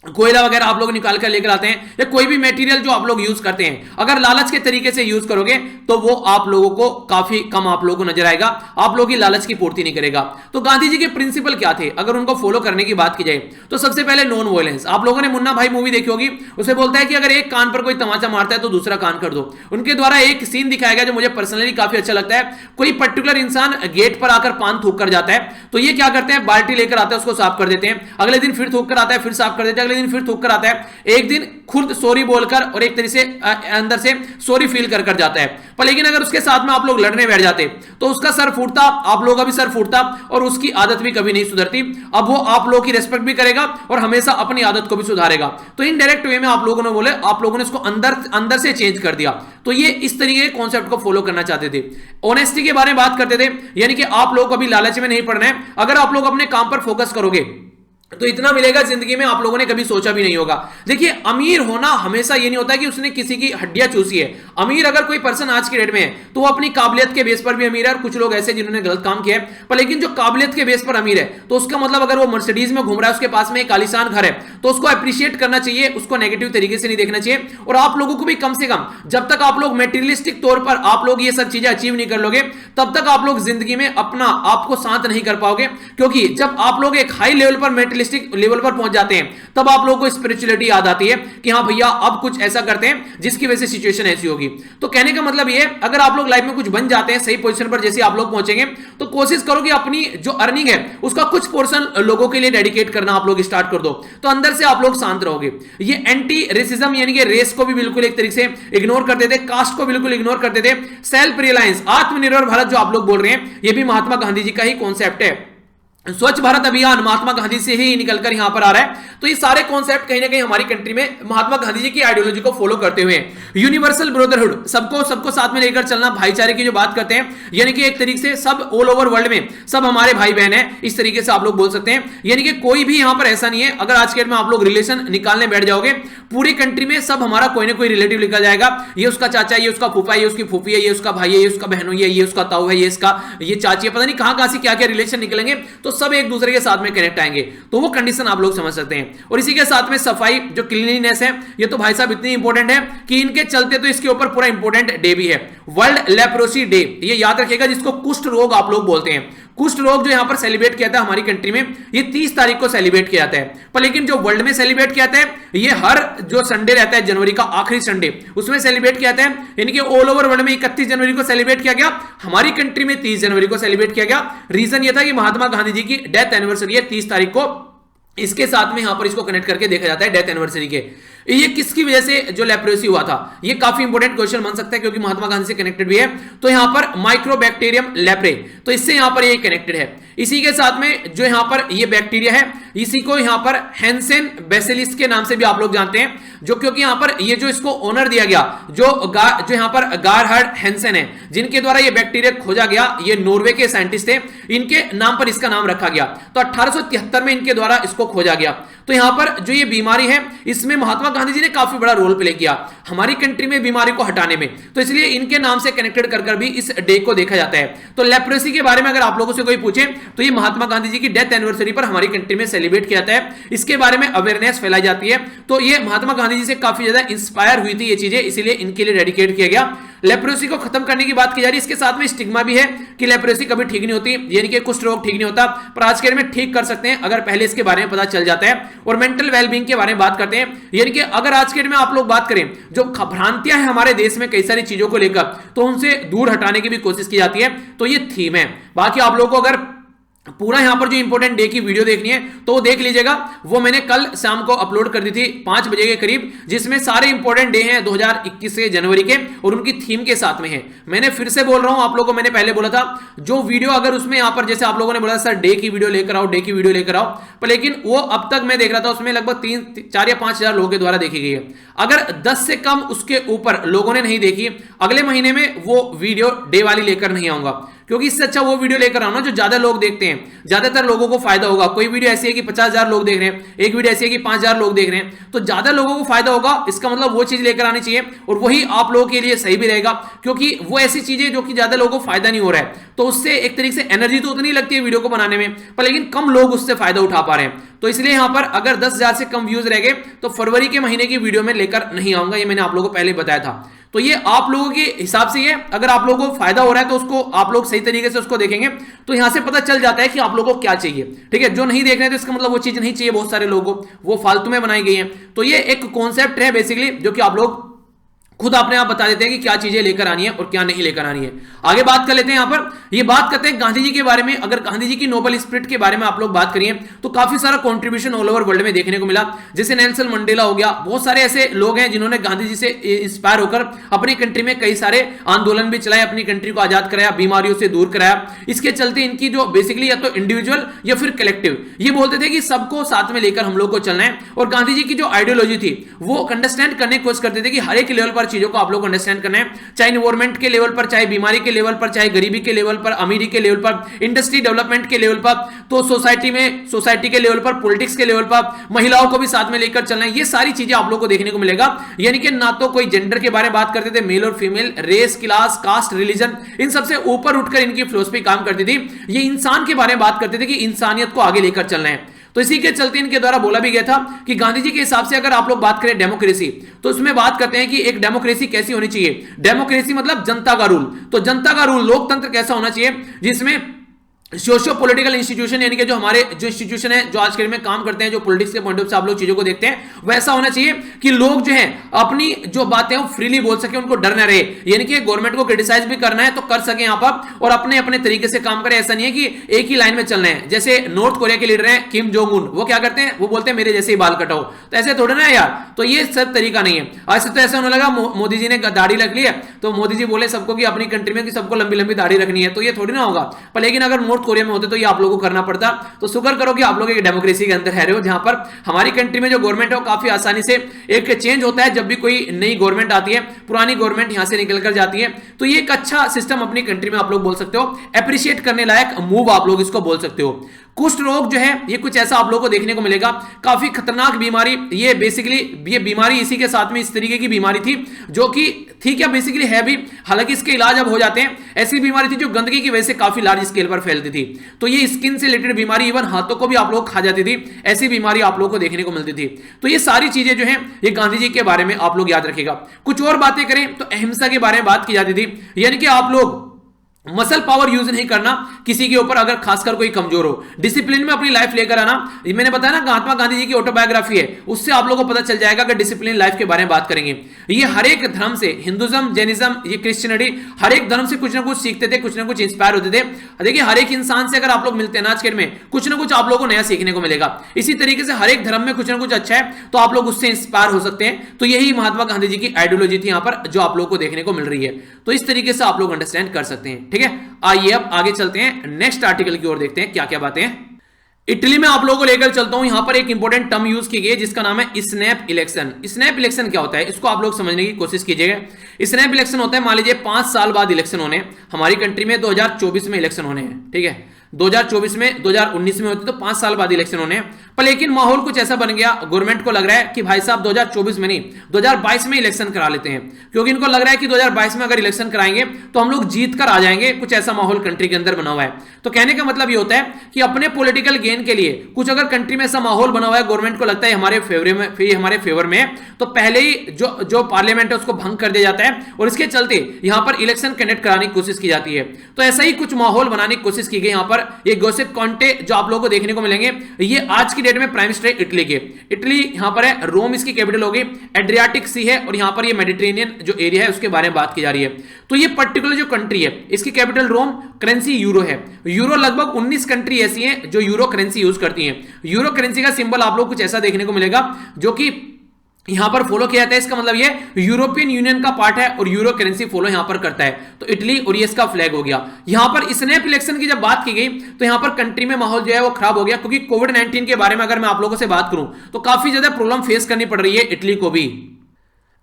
[SPEAKER 1] कोयला वगैरह आप लोग निकाल कर लेकर आते हैं, या कोई भी मटेरियल जो आप लोग यूज करते हैं, अगर लालच के तरीके से यूज करोगे तो वो आप लोगों को काफी कम आप लोगों को नजर आएगा, आप लोगों की लालच की पूर्ति नहीं करेगा। तो गांधी जी के प्रिंसिपल क्या थे अगर उनको फॉलो करने की बात की जाए, तो सबसे पहले नॉन वायलेंस। आप लोगों ने मुन्ना भाई मूवी देखी होगी, उसे बोलता है कि अगर एक कान पर कोई तमाचा मारता है तो दूसरा कान कर दो। उनके द्वारा एक सीन दिखाया गया जो मुझे पर्सनली काफी अच्छा लगता है। कोई पर्टिकुलर इंसान गेट पर आकर पान थूक कर जाता है, तो ये क्या करते हैं, बाल्टी लेकर आते हैं, उसको साफ कर देते हैं, अगले दिन फिर थूक कर आता है, फिर साफ कर देते हैं, अगले दिन फिर थूक कर आता है, एक दिन खुद सॉरी बोलकर और एक तरीके से अंदर से सॉरी फील कर कर जाता है। पर लेकिन अगर उसके साथ में आप लोग लड़ने बैठ जाते तो उसका सर फूटता, आप लोगों का भी सर फूटता, और उसकी आदत भी कभी नहीं सुधरती। अब वो आप लोगों की रिस्पेक्ट भी करेगा और हमेशा अपनी आदत को भी सुधारेगा। तो इनडायरेक्ट वे में आप लोगों ने बोले, आप लोगों ने इसको अंदर से चेंज कर दिया। तो ये इस तरीके के कॉन्सेप्ट को फॉलो करना चाहते थे। ऑनेस्टी के बारे में बात करते थे, यानी कि आप लोग कभी लालच में नहीं पड़ना है। अगर आप लोग अपने काम पर फोकस करोगे तो इतना मिलेगा जिंदगी में आप लोगों ने कभी सोचा भी नहीं होगा। देखिए, अमीर होना हमेशा ये नहीं होता है कि उसने किसी की हड्डियां चूसी है। अमीर अगर कोई पर्सन आज की डेट में है तो वो अपनी काबिलियत के बेस पर भी अमीर है, और कुछ लोग ऐसे जिन्होंने गलत काम किया है। पर लेकिन जो काबिलियत के बेस पर अमीर है, तो उसका मतलब अगर वो मर्सिडीज में घूम रहा है, उसके पास में एक आलीशान घर है, तो उसको अप्रिशिएट करना चाहिए, उसको नेगेटिव तरीके से नहीं देखना चाहिए। और आप लोगों को भी कम से कम, जब तक आप लोग मेटीरियलिस्टिक तौर पर आप लोग ये सब चीजें अचीव नहीं कर लोगे, तब तक आप लोग जिंदगी में अपना आपको शांत नहीं कर पाओगे। क्योंकि जब आप लोग एक हाई लेवल पर मेटीरियलिस्टिक लेवल पर पहुंच जाते हैं, तब आप लोगों को स्पिरिचुअलिटी याद आती है कि हाँ भैया अब कुछ ऐसा करते हैं जिसकी वजह से सिचुएशन ऐसी होगी। तो कहने का मतलब ये है, अगर आप लोग लाइफ में कुछ बन जाते हैं, सही पोजीशन पर जैसे आप लोग पहुंचेंगे, तो कोशिश करो कि अपनी जो अर्निंग है उसका कुछ पोर्शन लोगों के लिए डेडिकेट करना आप लोग स्टार्ट कर दो, तो अंदर से आप लोग शांत रहोगे। ये एंटी रेसिज्म यानी कि रेस को भी बिल्कुल एक तरीके से इग्नोर करते थे, कास्ट को बिल्कुल इग्नोर करते थे। सेल्फ रिलायंस, आत्मनिर्भर भारत जो आप लोग बोल रहे हैं, ये भी महात्मा गांधी जी का ही कॉन्सेप्ट है। स्वच्छ भारत अभियान महात्मा गांधी से ही निकलकर यहां पर आ रहा है। तो ये सारे कॉन्सेप्ट कहीं ना कहीं हमारी कंट्री में महात्मा गांधी जी की आइडियोलॉजी को फॉलो करते हुए, यूनिवर्सल ब्रदरहुड, सबको साथ में लेकर चलना, भाईचारे की जो बात करते हैं, यानी कि एक तरीके से सब ऑल ओवर वर्ल्ड में सब हमारे भाई बहन है, इस तरीके से आप लोग बोल सकते हैं। यानी कि कोई भी यहां पर ऐसा नहीं है, अगर आज के डेट में आप लोग रिलेशन निकालने बैठ जाओगे, पूरी कंट्री में सब हमारा कोई ना कोई रिलेटिव निकल जाएगा। ये उसका चाचा, ये उसका फूफा, ये उसकी फूफी है, ये उसका भाई है, ये उसका बहनों है, ये उसका ताऊ है, ये इसका ये चाची है, पता नहीं कहां से क्या क्या रिलेशन निकलेंगे। तो सब एक दूसरे के साथ में कनेक्ट आएंगे, तो वो कंडीशन आप लोग समझ सकते हैं। और इसी के साथ में सफाई, जो क्लीनलीनेस है, ये तो भाई साहब इतनी इंपॉर्टेंट है कि इनके चलते तो इसके ऊपर पूरा इंपॉर्टेंट डे भी है, वर्ल्ड लेप्रोसी डे। ये याद रखिएगा, जिसको कुष्ठ रोग आप लोग बोलते हैं। कुष्ठ रोग जो यहां पर सेलिब्रेट किया था हमारी कंट्री में, ये 30 तारीख को सेलिब्रेट किया जाता है। पर लेकिन जो वर्ल्ड में सेलिब्रेट किया जाता है, ये हर जो संडे रहता है जनवरी का आखिरी संडे, उसमें सेलिब्रेट किया जाता है। यानी कि ऑल ओवर वर्ल्ड में 31 जनवरी को सेलिब्रेट किया गया, हमारी कंट्री में 30 जनवरी को सेलिब्रेट किया गया। रीजन ये था कि महात्मा गांधी जी की डेथ एनिवर्सरी है 30 तारीख को, इसके साथ में यहां पर इसको कनेक्ट करके देखा जाता है डेथ एनिवर्सरी के। ये किसकी वजह से जो लेप्रोसी हुआ था, ये काफी इंपॉर्टेंट क्वेश्चन बन सकता है क्योंकि महात्मा गांधी से कनेक्टेड भी है। तो यहां पर माइक्रोबैक्टीरियम लेप्रे, तो इससे यहां पर ये कनेक्टेड है। इसी के साथ में जो यहां पर ये बैक्टीरिया है, इसी को यहां पर हैंसेन बेसिलिस के नाम से भी आप लोग जानते हैं, जो क्योंकि यहां पर ये जो इसको ऑनर दिया गया, जो यहां पर गारहर्ड हैंसेन है, जिनके द्वारा ये बैक्टीरिया खोजा गया, ये नॉर्वे के साइंटिस्ट थे, इनके नाम पर इसका नाम रखा गया। तो 1873 में इनके द्वारा इसको खोजा गया। तो यहां पर जो ये बीमारी है, इसमें महात्मा गांधी जी ने काफी बड़ा रोल प्ले किया हमारी कंट्री में बीमारी को हटाने में, तो इसलिए इनके नाम से कनेक्टेड कर भी इस डे को देखा जाता है। तो लेप्रोसी के बारे में अगर आप लोगों से कोई पूछे, तो ये महात्मा गांधी जी की डेथ एनिवर्सरी पर हमारी कंट्री में सेलिब्रेट किया जाता है, इसके बारे में अवेयरनेस फैलाई जाती है। तो ये महात्मा गांधी जी से काफी ज्यादा इंस्पायर हुई थी ये चीजें, इसीलिए इनके लिए डेडिकेट किया गया। लेप्रोसी को खत्म करने की बात की जा रही है, इसके साथ में स्टिग्मा भी है कि लेप्रोसी कभी ठीक नहीं होती, यानी कि कुष्ठ रोग ठीक नहीं होता, पर आज के में ठीक कर सकते हैं अगर पहले इसके बारे में पता चल जाता है। और मेंटल वेलबींग के बारे में बात करते हैं, यानी कि अगर आज के में आप लोग बात करें, जो भ्रांतियां हैं हमारे देश में कई सारी चीजों को लेकर, तो उनसे दूर हटाने की भी कोशिश की जाती है। तो ये थीम है। बाकी आप लोगों को अगर पूरा यहां पर जो इंपॉर्टेंट डे की वीडियो देखनी है तो वो देख लीजिएगा, वो मैंने कल शाम को अपलोड कर दी थी 5 बजे के करीब, जिसमें सारे इंपॉर्टेंट डे हैं 2021 के जनवरी के और उनकी थीम के साथ में है। मैंने फिर से बोल रहा हूं आप लोगों को, मैंने पहले बोला था जो वीडियो अगर उसमें यहां पर जैसे आप लोगों ने बोला सर डे की वीडियो लेकर आओ, डे की वीडियो लेकर आओ, पर लेकिन वो अब तक मैं देख रहा था उसमें लगभग 4 या 5 हजार लोगों के द्वारा देखी गई है। अगर 10 से कम उसके ऊपर लोगों ने नहीं देखी, अगले महीने में वो वीडियो डे वाली लेकर नहीं आऊंगा, क्योंकि इससे अच्छा वो वीडियो लेकर आओ ना जो ज्यादा लोग देखते हैं, ज्यादातर लोगों को फायदा होगा। कोई वीडियो ऐसी है कि 50,000 लोग देख रहे हैं, एक वीडियो ऐसी है कि 5,000 लोग देख रहे हैं, तो ज्यादा लोगों को फायदा होगा, इसका मतलब वो चीज लेकर आनी चाहिए और वही आप लोगों के लिए सही भी रहेगा, क्योंकि वो ऐसी चीजें जो कि ज्यादा लोगों को फायदा नहीं हो रहा है, तो उससे एक तरीके से एनर्जी तो उतनी लगती है वीडियो को बनाने में, पर लेकिन कम लोग उससे फायदा उठा पा रहे हैं। तो इसलिए यहां पर अगर 10,000 से कम व्यूज रह गए तो फरवरी के महीने की वीडियो में लेकर नहीं आऊंगा, ये मैंने आप लोगों को पहले बताया था। तो ये आप लोगों के हिसाब से, ये अगर आप लोगों को फायदा हो रहा है तो उसको आप लोग सही तरीके से उसको देखेंगे तो यहां से पता चल जाता है कि आप लोगों को क्या चाहिए, ठीक है। जो नहीं देख रहे हैं तो इसका मतलब वो चीज नहीं चाहिए बहुत सारे लोगों को, वो फालतू में बनाई गई है। तो ये एक कॉन्सेप्ट है बेसिकली जो कि आप लोग खुद अपने आप बता देते हैं कि क्या चीजें लेकर आनी है और क्या नहीं लेकर आनी है। आगे बात कर लेते हैं, यहां पर ये बात करते हैं गांधी जी के बारे में। अगर गांधी जी की नोबेल स्पिरिट के बारे में आप लोग बात करिए तो काफी सारा कंट्रीब्यूशन ऑल ओवर वर्ल्ड में देखने को मिला, जैसे नेल्सन मंडेला हो गया, बहुत सारे ऐसे लोग हैं जिन्होंने गांधी जी से इंस्पायर होकर अपनी कंट्री में कई सारे आंदोलन भी चलाए, अपनी कंट्री को आजाद कराया, बीमारियों से दूर कराया। इसके चलते इनकी जो बेसिकली या तो इंडिविजुअल या फिर कलेक्टिव, ये बोलते थे कि सबको साथ में लेकर हम लोग को चलना है। और गांधी जी की जो आइडियोलॉजी थी वो अंडरस्टैंड करने की कोशिश करते थे कि हर एक लेवल पर चीजों को आप लोग अंडरस्टैंड करना है, चाहे इन्वायरमेंट के लेवल पर, चाहे बीमारी के लेवल पर, चाहे गरीबी के लेवल पर, अमीरी के लेवल पर, इंडस्ट्री डेवलपमेंट के लेवल पर, तो सोसाइटी के लेवल पर, पॉलिटिक्स के लेवल पर, महिलाओं को भी साथ में लेकर चलना है। ये सारी चीजें आप लोग को देखने को मिलेगा। यानी कि ना तो कोई जेंडर के बारे में बात करते थे, मेल और female, race, class, caste, religion, इन सबसे ऊपर उठकर इनकी फिलॉसफी काम करती थी। ये इंसान के बारे में बात करते थे कि इंसानियत को आगे लेकर चलना है। तो इसी के चलते इनके द्वारा बोला भी गया था कि गांधी जी के हिसाब से अगर आप लोग बात करें डेमोक्रेसी, तो उसमें बात करते हैं कि एक डेमोक्रेसी कैसी होनी चाहिए। डेमोक्रेसी मतलब जनता का रूल। तो जनता का रूल, लोकतंत्र कैसा होना चाहिए जिसमें सोशियो पॉलिटिकल इंस्टीट्यूशन, यानी कि जो हमारे जो इंस्टीट्यूशन है जो आज के में काम करते हैं, जो पॉलिटिक्स के पॉइंट ऑफ से आप लोग चीजों को देखते हैं, वैसा होना चाहिए कि लोग जो है अपनी जो बातें हैं वो फ्रीली बोल सके, उनको डर न रहे। यानी कि गवर्नमेंट को क्रिटिसाइज भी करना है तो कर सके यहां पर, और अपने अपने तरीके से काम करें। ऐसा नहीं है कि एक ही लाइन में चलना है। जैसे नॉर्थ कोरिया के लीडर हैं किम जोंग उन, वो क्या करते हैं, वो बोलते हैं मेरे जैसे ही बाल कटाओ, तो ऐसे थोड़ा ना यार। तो ये सब तरीका नहीं है। आज से तो ऐसा होने लगा, मोदी जी ने दाढ़ी रख ली है तो मोदी जी बोले सबको कि अपनी कंट्री में कि सबको लंबी लंबी दाढ़ी रखनी है, तो ये थोड़ी ना होगा। पर लेकिन अगर नॉर्थ कोरिया में होते तो ये लोगों को करना पड़ता। तो शुक्र करो कि आप लोग एक डेमोक्रेसी के अंदर रह रहे हो, जहां पर हमारी कंट्री में जो गवर्नमेंट है वो काफी आसानी से एक चेंज होता है। जब भी कोई नई गवर्नमेंट आती है, पुरानी गवर्नमेंट यहां से निकल कर जाती है, तो ये एक अच्छा सिस्टम अपनी कंट्री में आप लोग बोल सकते हो, अप्रिशिएट करने लायक मूव आप लोग इसको बोल सकते हो। कुष्ठ रोग जो है ये कुछ ऐसा आप लोगों को देखने को मिलेगा, काफी खतरनाक बीमारी। ये बेसिकली ये बीमारी इसी के साथ में इस तरीके की बीमारी थी जो कि थी क्या बेसिकली है भी, हालांकि इसके इलाज अब हो जाते हैं। ऐसी बीमारी थी जो गंदगी की वजह से काफी लार्ज स्केल पर फैलती थी। तो ये स्किन से रिलेटेड बीमारी, इवन हाथों को भी आप लोग खा जाती थी, ऐसी बीमारी आप लोगों को देखने को मिलती थी। तो ये सारी चीजें जो है ये गांधी जी के बारे में आप लोग याद रखिएगा। कुछ और बातें करें तो अहिंसा के बारे में बात की जाती थी, यानी कि आप लोग मसल पावर यूज नहीं करना किसी के ऊपर, अगर खासकर कोई कमजोर हो, डिसिप्लिन में अपनी लाइफ लेकर आना। मैंने बताया ना महात्मा गांधी जी की ऑटोबायोग्राफी है, उससे आप लोगों को पता चल जाएगा कि डिसिप्लिन लाइफ के बारे में बात करेंगे। ये हर एक धर्म से, हिंदुज्म, जैनिज्म, ये क्रिश्चियनिटी, हर एक धर्म से कुछ ना कुछ सीखते थे, कुछ ना कुछ इंस्पायर होते थे। देखिए हर एक इंसान से अगर आप लोग मिलते हैं ना आज के में, कुछ ना कुछ आप लोगों को नया सीखने को मिलेगा। इसी तरीके से हर एक धर्म में कुछ ना कुछ अच्छा है तो आप लोग उससे इंस्पायर हो सकते हैं। तो यही महात्मा गांधी जी की आइडियोलॉजी थी यहाँ पर जो आप लोगों को देखने को मिल रही है। तो इस तरीके से आप लोग अंडरस्टैंड कर सकते हैं, ठीक है। आइए अब आगे चलते हैं, नेक्स्ट आर्टिकल की ओर देखते हैं क्या क्या बातें हैं। इटली में आप लोगों को लेकर चलता हूं। यहां पर एक इंपॉर्टेंट टर्म यूज की गई है जिसका नाम है स्नैप इलेक्शन। स्नैप इलेक्शन क्या होता है इसको आप लोग समझने की कोशिश कीजिएगा। स्नैप इलेक्शन होता है, मान लीजिए 5 साल बाद इलेक्शन होने, हमारी कंट्री में 2024 में इलेक्शन होने हैं, ठीक है। 2024 में 2019 में होते तो 5 साल बाद इलेक्शन होने, पर लेकिन माहौल कुछ ऐसा बन गया, गवर्नमेंट को लग रहा है कि भाई साहब 2024 में नहीं 2022 में इलेक्शन करा लेते हैं, क्योंकि इनको लग रहा है कि 2022 में अगर इलेक्शन कराएंगे तो हम लोग जीत कर आ जाएंगे। कुछ ऐसा माहौल कंट्री के अंदर बना हुआ है। तो कहने का मतलब ये होता है कि अपने पॉलिटिकल गेन के लिए कुछ अगर कंट्री में ऐसा माहौल बना हुआ है, गवर्नमेंट को लगता है हमारे फेवर में, तो पहले ही जो पार्लियामेंट है उसको भंग कर दिया जाता है और इसके चलते यहां पर इलेक्शन कंडक्ट कराने की कोशिश की जाती है। तो ऐसा ही कुछ माहौल बनाने की कोशिश की गई यहां पर। ये जोसेफ कॉन्टे जो आप लोगों को देखने को मिलेंगे, ये आज की डेट में प्राइम मिनिस्टर इटली के। इटली यहां पर है, रोम इसकी कैपिटल होगी, एड्रियाटिक सी है और यहां पर ये मेडिटेरेनियन जो एरिया है उसके बारे में बात की जा रही है। तो ये पर्टिकुलर जो कंट्री है इसकी कैपिटल रोम, करेंसी यूरो है। यूरो लगभग 19 कंट्री ऐसी हैं जो यूरो करेंसी यूज करती हैं। यूरो करेंसी का सिंबल आप लोग कुछ ऐसा देखने को मिलेगा जो कि यहां पर फॉलो किया जाता है। इसका मतलब ये यूरोपियन यूनियन का पार्ट है और यूरो करेंसी फॉलो यहां पर करता है। तो इटली और ये इसका फ्लैग हो गया। यहां पर स्नैप इलेक्शन की जब बात की गई तो यहां पर कंट्री में माहौल जो है वो खराब हो गया, क्योंकि कोविड-19 के बारे में अगर मैं आप लोगों से बात करूं तो काफी ज्यादा प्रॉब्लम फेस करनी पड़ रही है इटली को भी।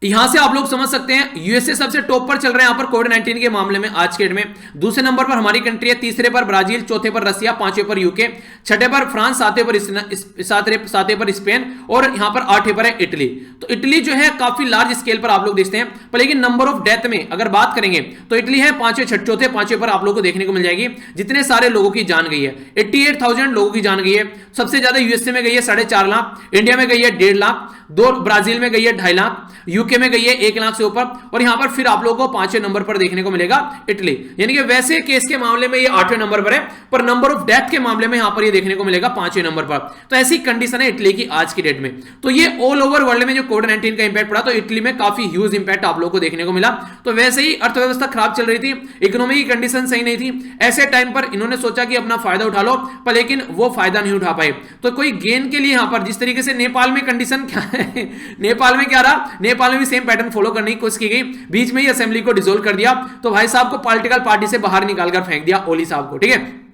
[SPEAKER 1] यहां से आप लोग समझ सकते हैं यूएसए सबसे टॉप पर चल रहे हैं यहां पर कोविड-19 के मामले में आज के डेट में। दूसरे नंबर पर हमारी कंट्री है, तीसरे पर ब्राजील, चौथे पर रसिया, पांचवें पर यूके, छठे पर फ्रांस, सातवें पर स्पेन और यहां पर आठवें पर है इटली। तो इटली जो है काफी लार्ज स्केल पर आप लोग देखते हैं, पर लेकिन नंबर ऑफ डेथ में अगर बात करेंगे तो इटली है चौथे पांचवें पर आप लोग को देखने को मिल जाएगी, जितने सारे लोगों की जान गई है। 88,000 लोगों की जान गई है। सबसे ज्यादा यूएसए में गई है 4.5 लाख, इंडिया में गई है 1.5 लाख, दो ब्राजील में गई है 2.5 लाख, यूके में गई है 1 लाख से ऊपर, और यहां पर फिर आप लोगों को 5वें नंबर पर देखने को मिलेगा इटली। यानी कि वैसे केस के मामले में ये 8वें नंबर पर है, पर नंबर ऑफ डेथ के मामले में यहां पर ये देखने को मिलेगा 5वें नंबर पर। तो ऐसी कंडीशन है इटली की आज की डेट में। तो ये ऑल ओवर वर्ल्ड में जो कोविड-19 का इंपैक्ट पड़ा, तो इटली में काफी ह्यूज इंपैक्ट आप लोगों को देखने को मिला। तो वैसे ही अर्थव्यवस्था खराब चल रही थी, इकोनॉमी की कंडीशन सही नहीं थी, ऐसे टाइम पर इन्होंने सोचा कि अपना फायदा उठा लो, पर लेकिन वो फायदा नहीं उठा पाए। तो कोई गेन के लिए यहां पर जिस तरीके से नेपाल में कंडीशन क्या है नेपाल में क्या रहा, नेपाल में भी सेम पैटर्न फॉलो करने की कोशिश की गई, बीच में ही असेंबली को डिसोल्व कर दिया, तो भाई साहब को पॉलिटिकल पार्टी से बाहर निकालकर फेंक दिया, ओली साहब को, ठीक है।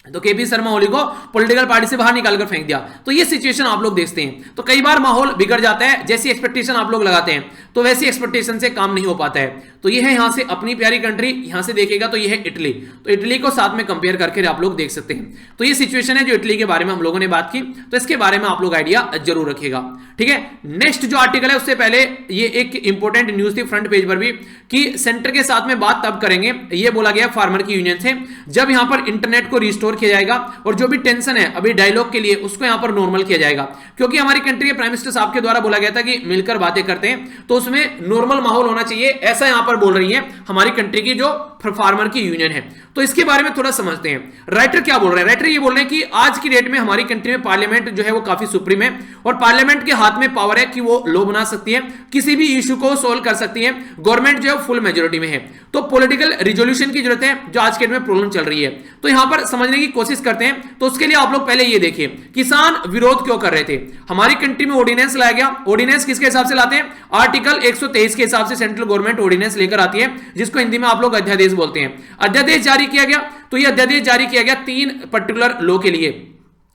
[SPEAKER 1] तो केपी शर्मा ओली को पॉलिटिकल पार्टी से बाहर निकालकर फेंक दिया। तो ये सिचुएशन आप लोग देखते हैं। तो कई बार माहौल बिगड़ जाता है, जैसी एक्सपेक्टेशन आप लोग लगाते हैं तो वैसी एक्सपेक्टेशन से काम नहीं हो पाता है। तो ये है यहां से अपनी प्यारी कंट्री, यहां से देखेगा तो ये है इटली। तो इटली को साथ में कंपेयर करके आप लोग देख सकते हैं। तो ये सिचुएशन है जो इटली के बारे में हम लोगों ने बात की, तो इसके बारे में आप लोग आइडिया जरूर रखिएगा, ठीक है। नेक्स्ट जो आर्टिकल है उससे पहले ये एक इंपॉर्टेंट न्यूज थी फ्रंट पेज पर भी, कि सेंटर के साथ में बात तब करेंगे, ये बोला गया फार्मर की यूनियन से, जब यहां पर इंटरनेट को रिस्टोर किया जाएगा और जो भी टेंशन है अभी डायलॉग के लिए उसको यहां पर नॉर्मल किया जाएगा। क्योंकि हमारी कंट्री के प्राइम मिनिस्टर साहब के द्वारा बोला गया था कि मिलकर बातें करते हैं तो उसमें नॉर्मल माहौल होना चाहिए, ऐसा यहां पर बोल रही है हमारी कंट्री की जो फार्मर की यूनियन है। तो इसके बारे में थोड़ा समझते हैं। राइटर क्या बोल रहे हैं, राइटर ये बोल रहे हैं कि आज की डेट में हमारी कंट्री में पार्लियामेंट जो है वो काफी सुप्रीम है, और पार्लियामेंट के हाथ में पावर है कि वो लॉ बना सकती है, किसी भी इशू को सोल्व कर सकती है। गवर्नमेंट जो है फुल मेजोरिटी में है, तो पॉलिटिकल रिजोल्यूशन की जरूरत है जो आज के डेट में प्रॉब्लम चल रही है। तो यहां पर समझने की कोशिश करते हैं। तो उसके लिए आप लोग पहले ये देखिए, किसान विरोध क्यों कर रहे थे। हमारी कंट्री में ऑर्डिनेंस लाया गया। ऑर्डिनेंस किसके हिसाब से लाते हैं, आर्टिकल 123 के हिसाब से सेंट्रल गवर्नमेंट ऑर्डिनेंस लेकर आती है, जिसको हिंदी में आप लोग अध्यादेश बोलते हैं। अध्यादेश जारी किया गया, तो यह अध्यादेश जारी किया गया 3 पर्टिकुलर लॉ के लिए।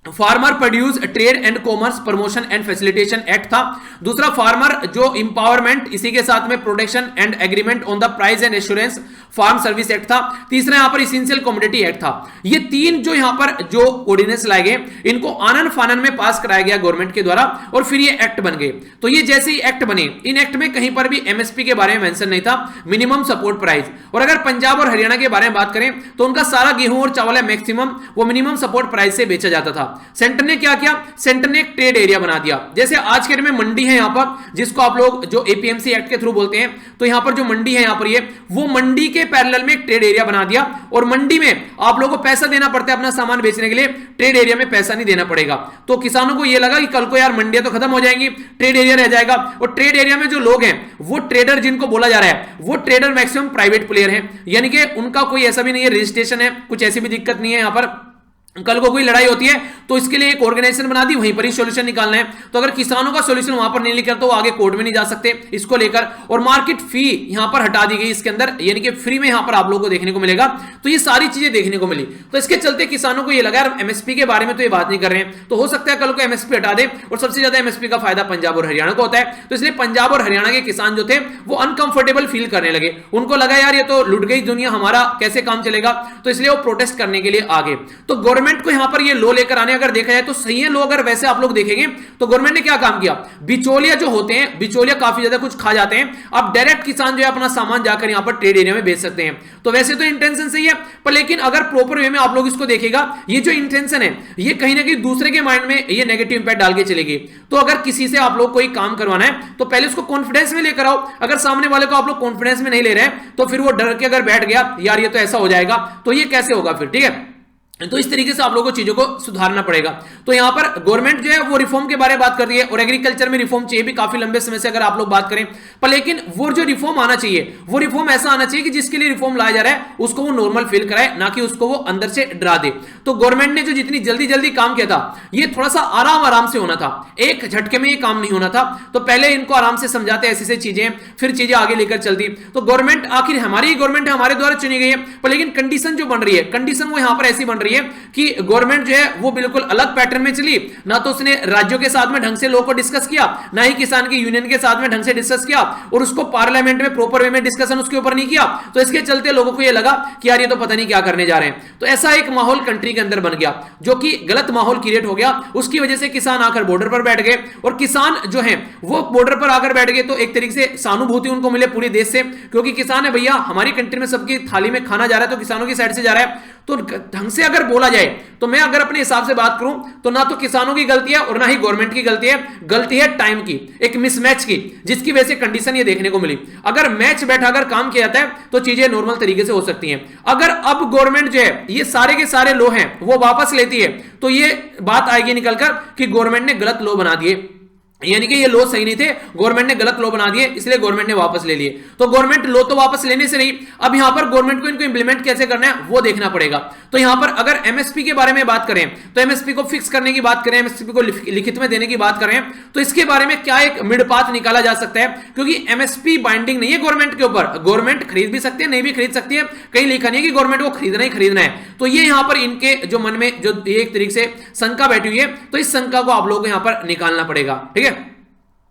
[SPEAKER 1] Farmer produce trade and commerce promotion and facilitation act था। दूसरा फार्मर जो इंपावरमेंट, इसी के साथ में protection and agreement on the price and assurance farm service act था। तीसरा यहां पर इसेंशियल कमोडिटी एक्ट था। ये 3 जो यहां पर जो ऑर्डिनेंस लाए गए, इनको आनन फानन में पास कराया गया गवर्नमेंट के द्वारा, और फिर ये एक्ट बन गए। तो ये जैसे ही एक्ट बने, इन एक्ट में कहीं पर भी एमएसपी के बारे में मेंशन नहीं था, मिनिमम सपोर्ट प्राइस। और अगर पंजाब और हरियाणा के बारे में बात करें तो उनका सारा गेहूं और चावल है मैक्सिमम, वो मिनिमम सपोर्ट प्राइस से बेचा जाता था। सेंटर ने क्या किया, सेंटर ने एक ट्रेड एरिया बना दिया। जैसे आज के दिन में मंडी है यहां पर, जिसको आप लोग जो एपीएमसी एक्ट के थ्रू बोलते हैं, तो यहां पर जो मंडी है यहां पर, ये वो मंडी के पैरेलल में एक ट्रेड एरिया बना दिया, और मंडी में आप लोगों को पैसा देना पड़ता है अपना सामान बेचने के लिए, ट्रेड एरिया में पैसा नहीं देना पड़ेगा। तो किसानों को यह लगा कि कल को यार मंडियां तो खत्म हो जाएंगी, ट्रेड एरिया रह जाएगा। और ट्रेड एरिया में जो लोग हैं, वो ट्रेडर जिनको बोला जा रहा है, वो ट्रेडर मैक्सिमम प्राइवेट प्लेयर हैं, यानी कि उनका कोई ऐसा भी नहीं है रजिस्ट्रेशन है, कुछ ऐसी भी दिक्कत नहीं है। यहां पर कल को कोई लड़ाई होती है तो इसके लिए एक ऑर्गेनाइजेशन बना दी, वहीं पर ही सॉल्यूशन निकालना है। तो अगर किसानों का सॉल्यूशन वहां पर नहीं निकला तो आगे कोर्ट में नहीं जा सकते इसको लेकर। और मार्केट फी यहां पर हटा दी गई इसके अंदर, यानी कि फ्री में यहां पर आप लोगों को देखने को मिलेगा। तो ये सारी चीजें देखने को मिली। तो इसके चलते किसानों को ये लगा यार एमएसपी के बारे में तो ये बात नहीं कर रहे हैं, तो हो सकता है कल को एमएसपी हटा दे, और सबसे ज्यादा एमएसपी का फायदा पंजाब और हरियाणा को होता है। तो इसलिए पंजाब और हरियाणा के किसान जो थे वो अनकंफर्टेबल फील करने लगे, उनको लगा यार ये तो लुट गई दुनिया, हमारा कैसे काम चलेगा। तो इसलिए वो प्रोटेस्ट करने के लिए आ गए। तो गवर्नमेंट को यहां पर ये लो लेकर आने अगर देखा जाए तो सही है लो। अगर वैसे आप लोग देखेंगे तो गवर्नमेंट ने क्या काम किया, बिचौलिया जो होते हैं, बिचौलिया काफी ज्यादा कुछ खा जाते हैं। अब डायरेक्ट किसान जो है अपना सामान जाकर यहां पर ट्रेड एरिया में बेच सकते हैं। तो वैसे तो इंटेंशन सही है, पर लेकिन अगर प्रॉपर वे में आप लोग इसको देखेगा, ये जो इंटेंशन है ये कहीं ना कहीं दूसरे के माइंड में ये नेगेटिव इंपैक्ट डाल के चलेगी। तो अगर किसी से आप लोग कोई काम करवाना है तो पहले उसको कॉन्फिडेंस में लेकर आओ। अगर सामने वाले को आप लोग कॉन्फिडेंस में नहीं ले रहे हैं तो फिर वो डर के अगर बैठ गया यार ये तो ऐसा हो जाएगा, तो ये कैसे होगा फिर, ठीक है। तो इस तरीके से आप लोगों को चीजों को सुधारना पड़ेगा। तो यहां पर गवर्नमेंट जो है वो रिफॉर्म के बारे में बात कर रही है, और एग्रीकल्चर में रिफॉर्म चाहिए भी काफी लंबे समय से अगर आप लोग बात करें। पर लेकिन वो जो रिफॉर्म आना चाहिए वो रिफॉर्म ऐसा आना चाहिए कि जिसके लिए रिफॉर्म लाया जा रहा है उसको वो नॉर्मल फील कराए, ना कि उसको वो अंदर से डरा दे। तो गवर्नमेंट ने जो जितनी जल्दी जल्दी काम किया था, ये थोड़ा सा आराम से होना था, एक झटके में ये काम नहीं होना था। तो पहले इनको आराम से समझाते ऐसी ऐसी चीजें, फिर चीजें आगे लेकर चलती। तो गवर्नमेंट आखिर हमारी गवर्नमेंट है, हमारे द्वारा चुनी गई है, पर लेकिन कंडीशन जो बन रही है, कंडीशन वो यहां पर ऐसी बन रही है कि गवर्नमेंट जो है वो बिल्कुल अलग पैटर्न में चली, ना तो उसने राज्यों के साथ में ढंग से लॉ को डिस्कस किया, ना ही किसान की यूनियन के साथ में ढंग से डिस्कस किया, और उसको पार्लियामेंट में प्रॉपर वे में डिस्कशन उसके ऊपर नहीं किया। तो इसके चलते लोगों को ये लगा कि यार ये तो पता नहीं क्या करने जा रहे हैं। तो ऐसा एक माहौल कंट्री के अंदर बन गया, जो कि गलत माहौल क्रिएट हो गया। उसकी वजह से किसान आकर बॉर्डर पर बैठ गए, और किसान जो है वो बॉर्डर पर आकर बैठ गए तो एक तरीके से सहानुभूति उनको मिले पूरे देश से, क्योंकि किसान है भैया, हमारी कंट्री में सबकी थाली में खाना जा रहा है तो किसानों की साइड से जा रहा है। तो ढंग से अगर बोला जाए तो मैं अगर अपने हिसाब से बात करूं तो ना तो किसानों की गलती है और ना ही गवर्नमेंट की गलती है टाइम की, एक मिसमैच की, जिसकी वजह से कंडीशन ये देखने को मिली। अगर मैच बैठा अगर काम किया जाता है तो चीजें नॉर्मल तरीके से हो सकती हैं। अगर अब गवर्नमेंट जो है ये सारे के सारे लॉ हैं वो वापस लेती है तो ये बात आएगी निकलकर कि गवर्नमेंट ने गलत लॉ बना दिए, यानी कि ये लॉ सही नहीं थे, गवर्नमेंट ने गलत लॉ बना दिए, इसलिए गवर्नमेंट ने वापस ले लिए। तो गवर्नमेंट लॉ तो वापस लेने से नहीं, अब यहां पर गवर्नमेंट को इनको इंप्लीमेंट कैसे करना है वो देखना पड़ेगा। तो यहां पर अगर एमएसपी के बारे में बात करें तो एमएसपी को फिक्स करने की बात करें, एमएसपी को लिखित में देने की बात करें तो इसके बारे में क्या एक मिड पाथ निकाला जा सकता है, क्योंकि एमएसपी बाइंडिंग नहीं है गवर्नमेंट के ऊपर, गवर्नमेंट खरीद भी सकती है नहीं भी खरीद सकती है, कहीं लिखा नहीं है कि गवर्नमेंट को खरीदना ही खरीदना है। तो ये यहां पर इनके जो मन में जो एक तरीके से शंका बैठी हुई है, तो इस शंका को आप लोगों को यहां पर निकालना पड़ेगा, ठीक है।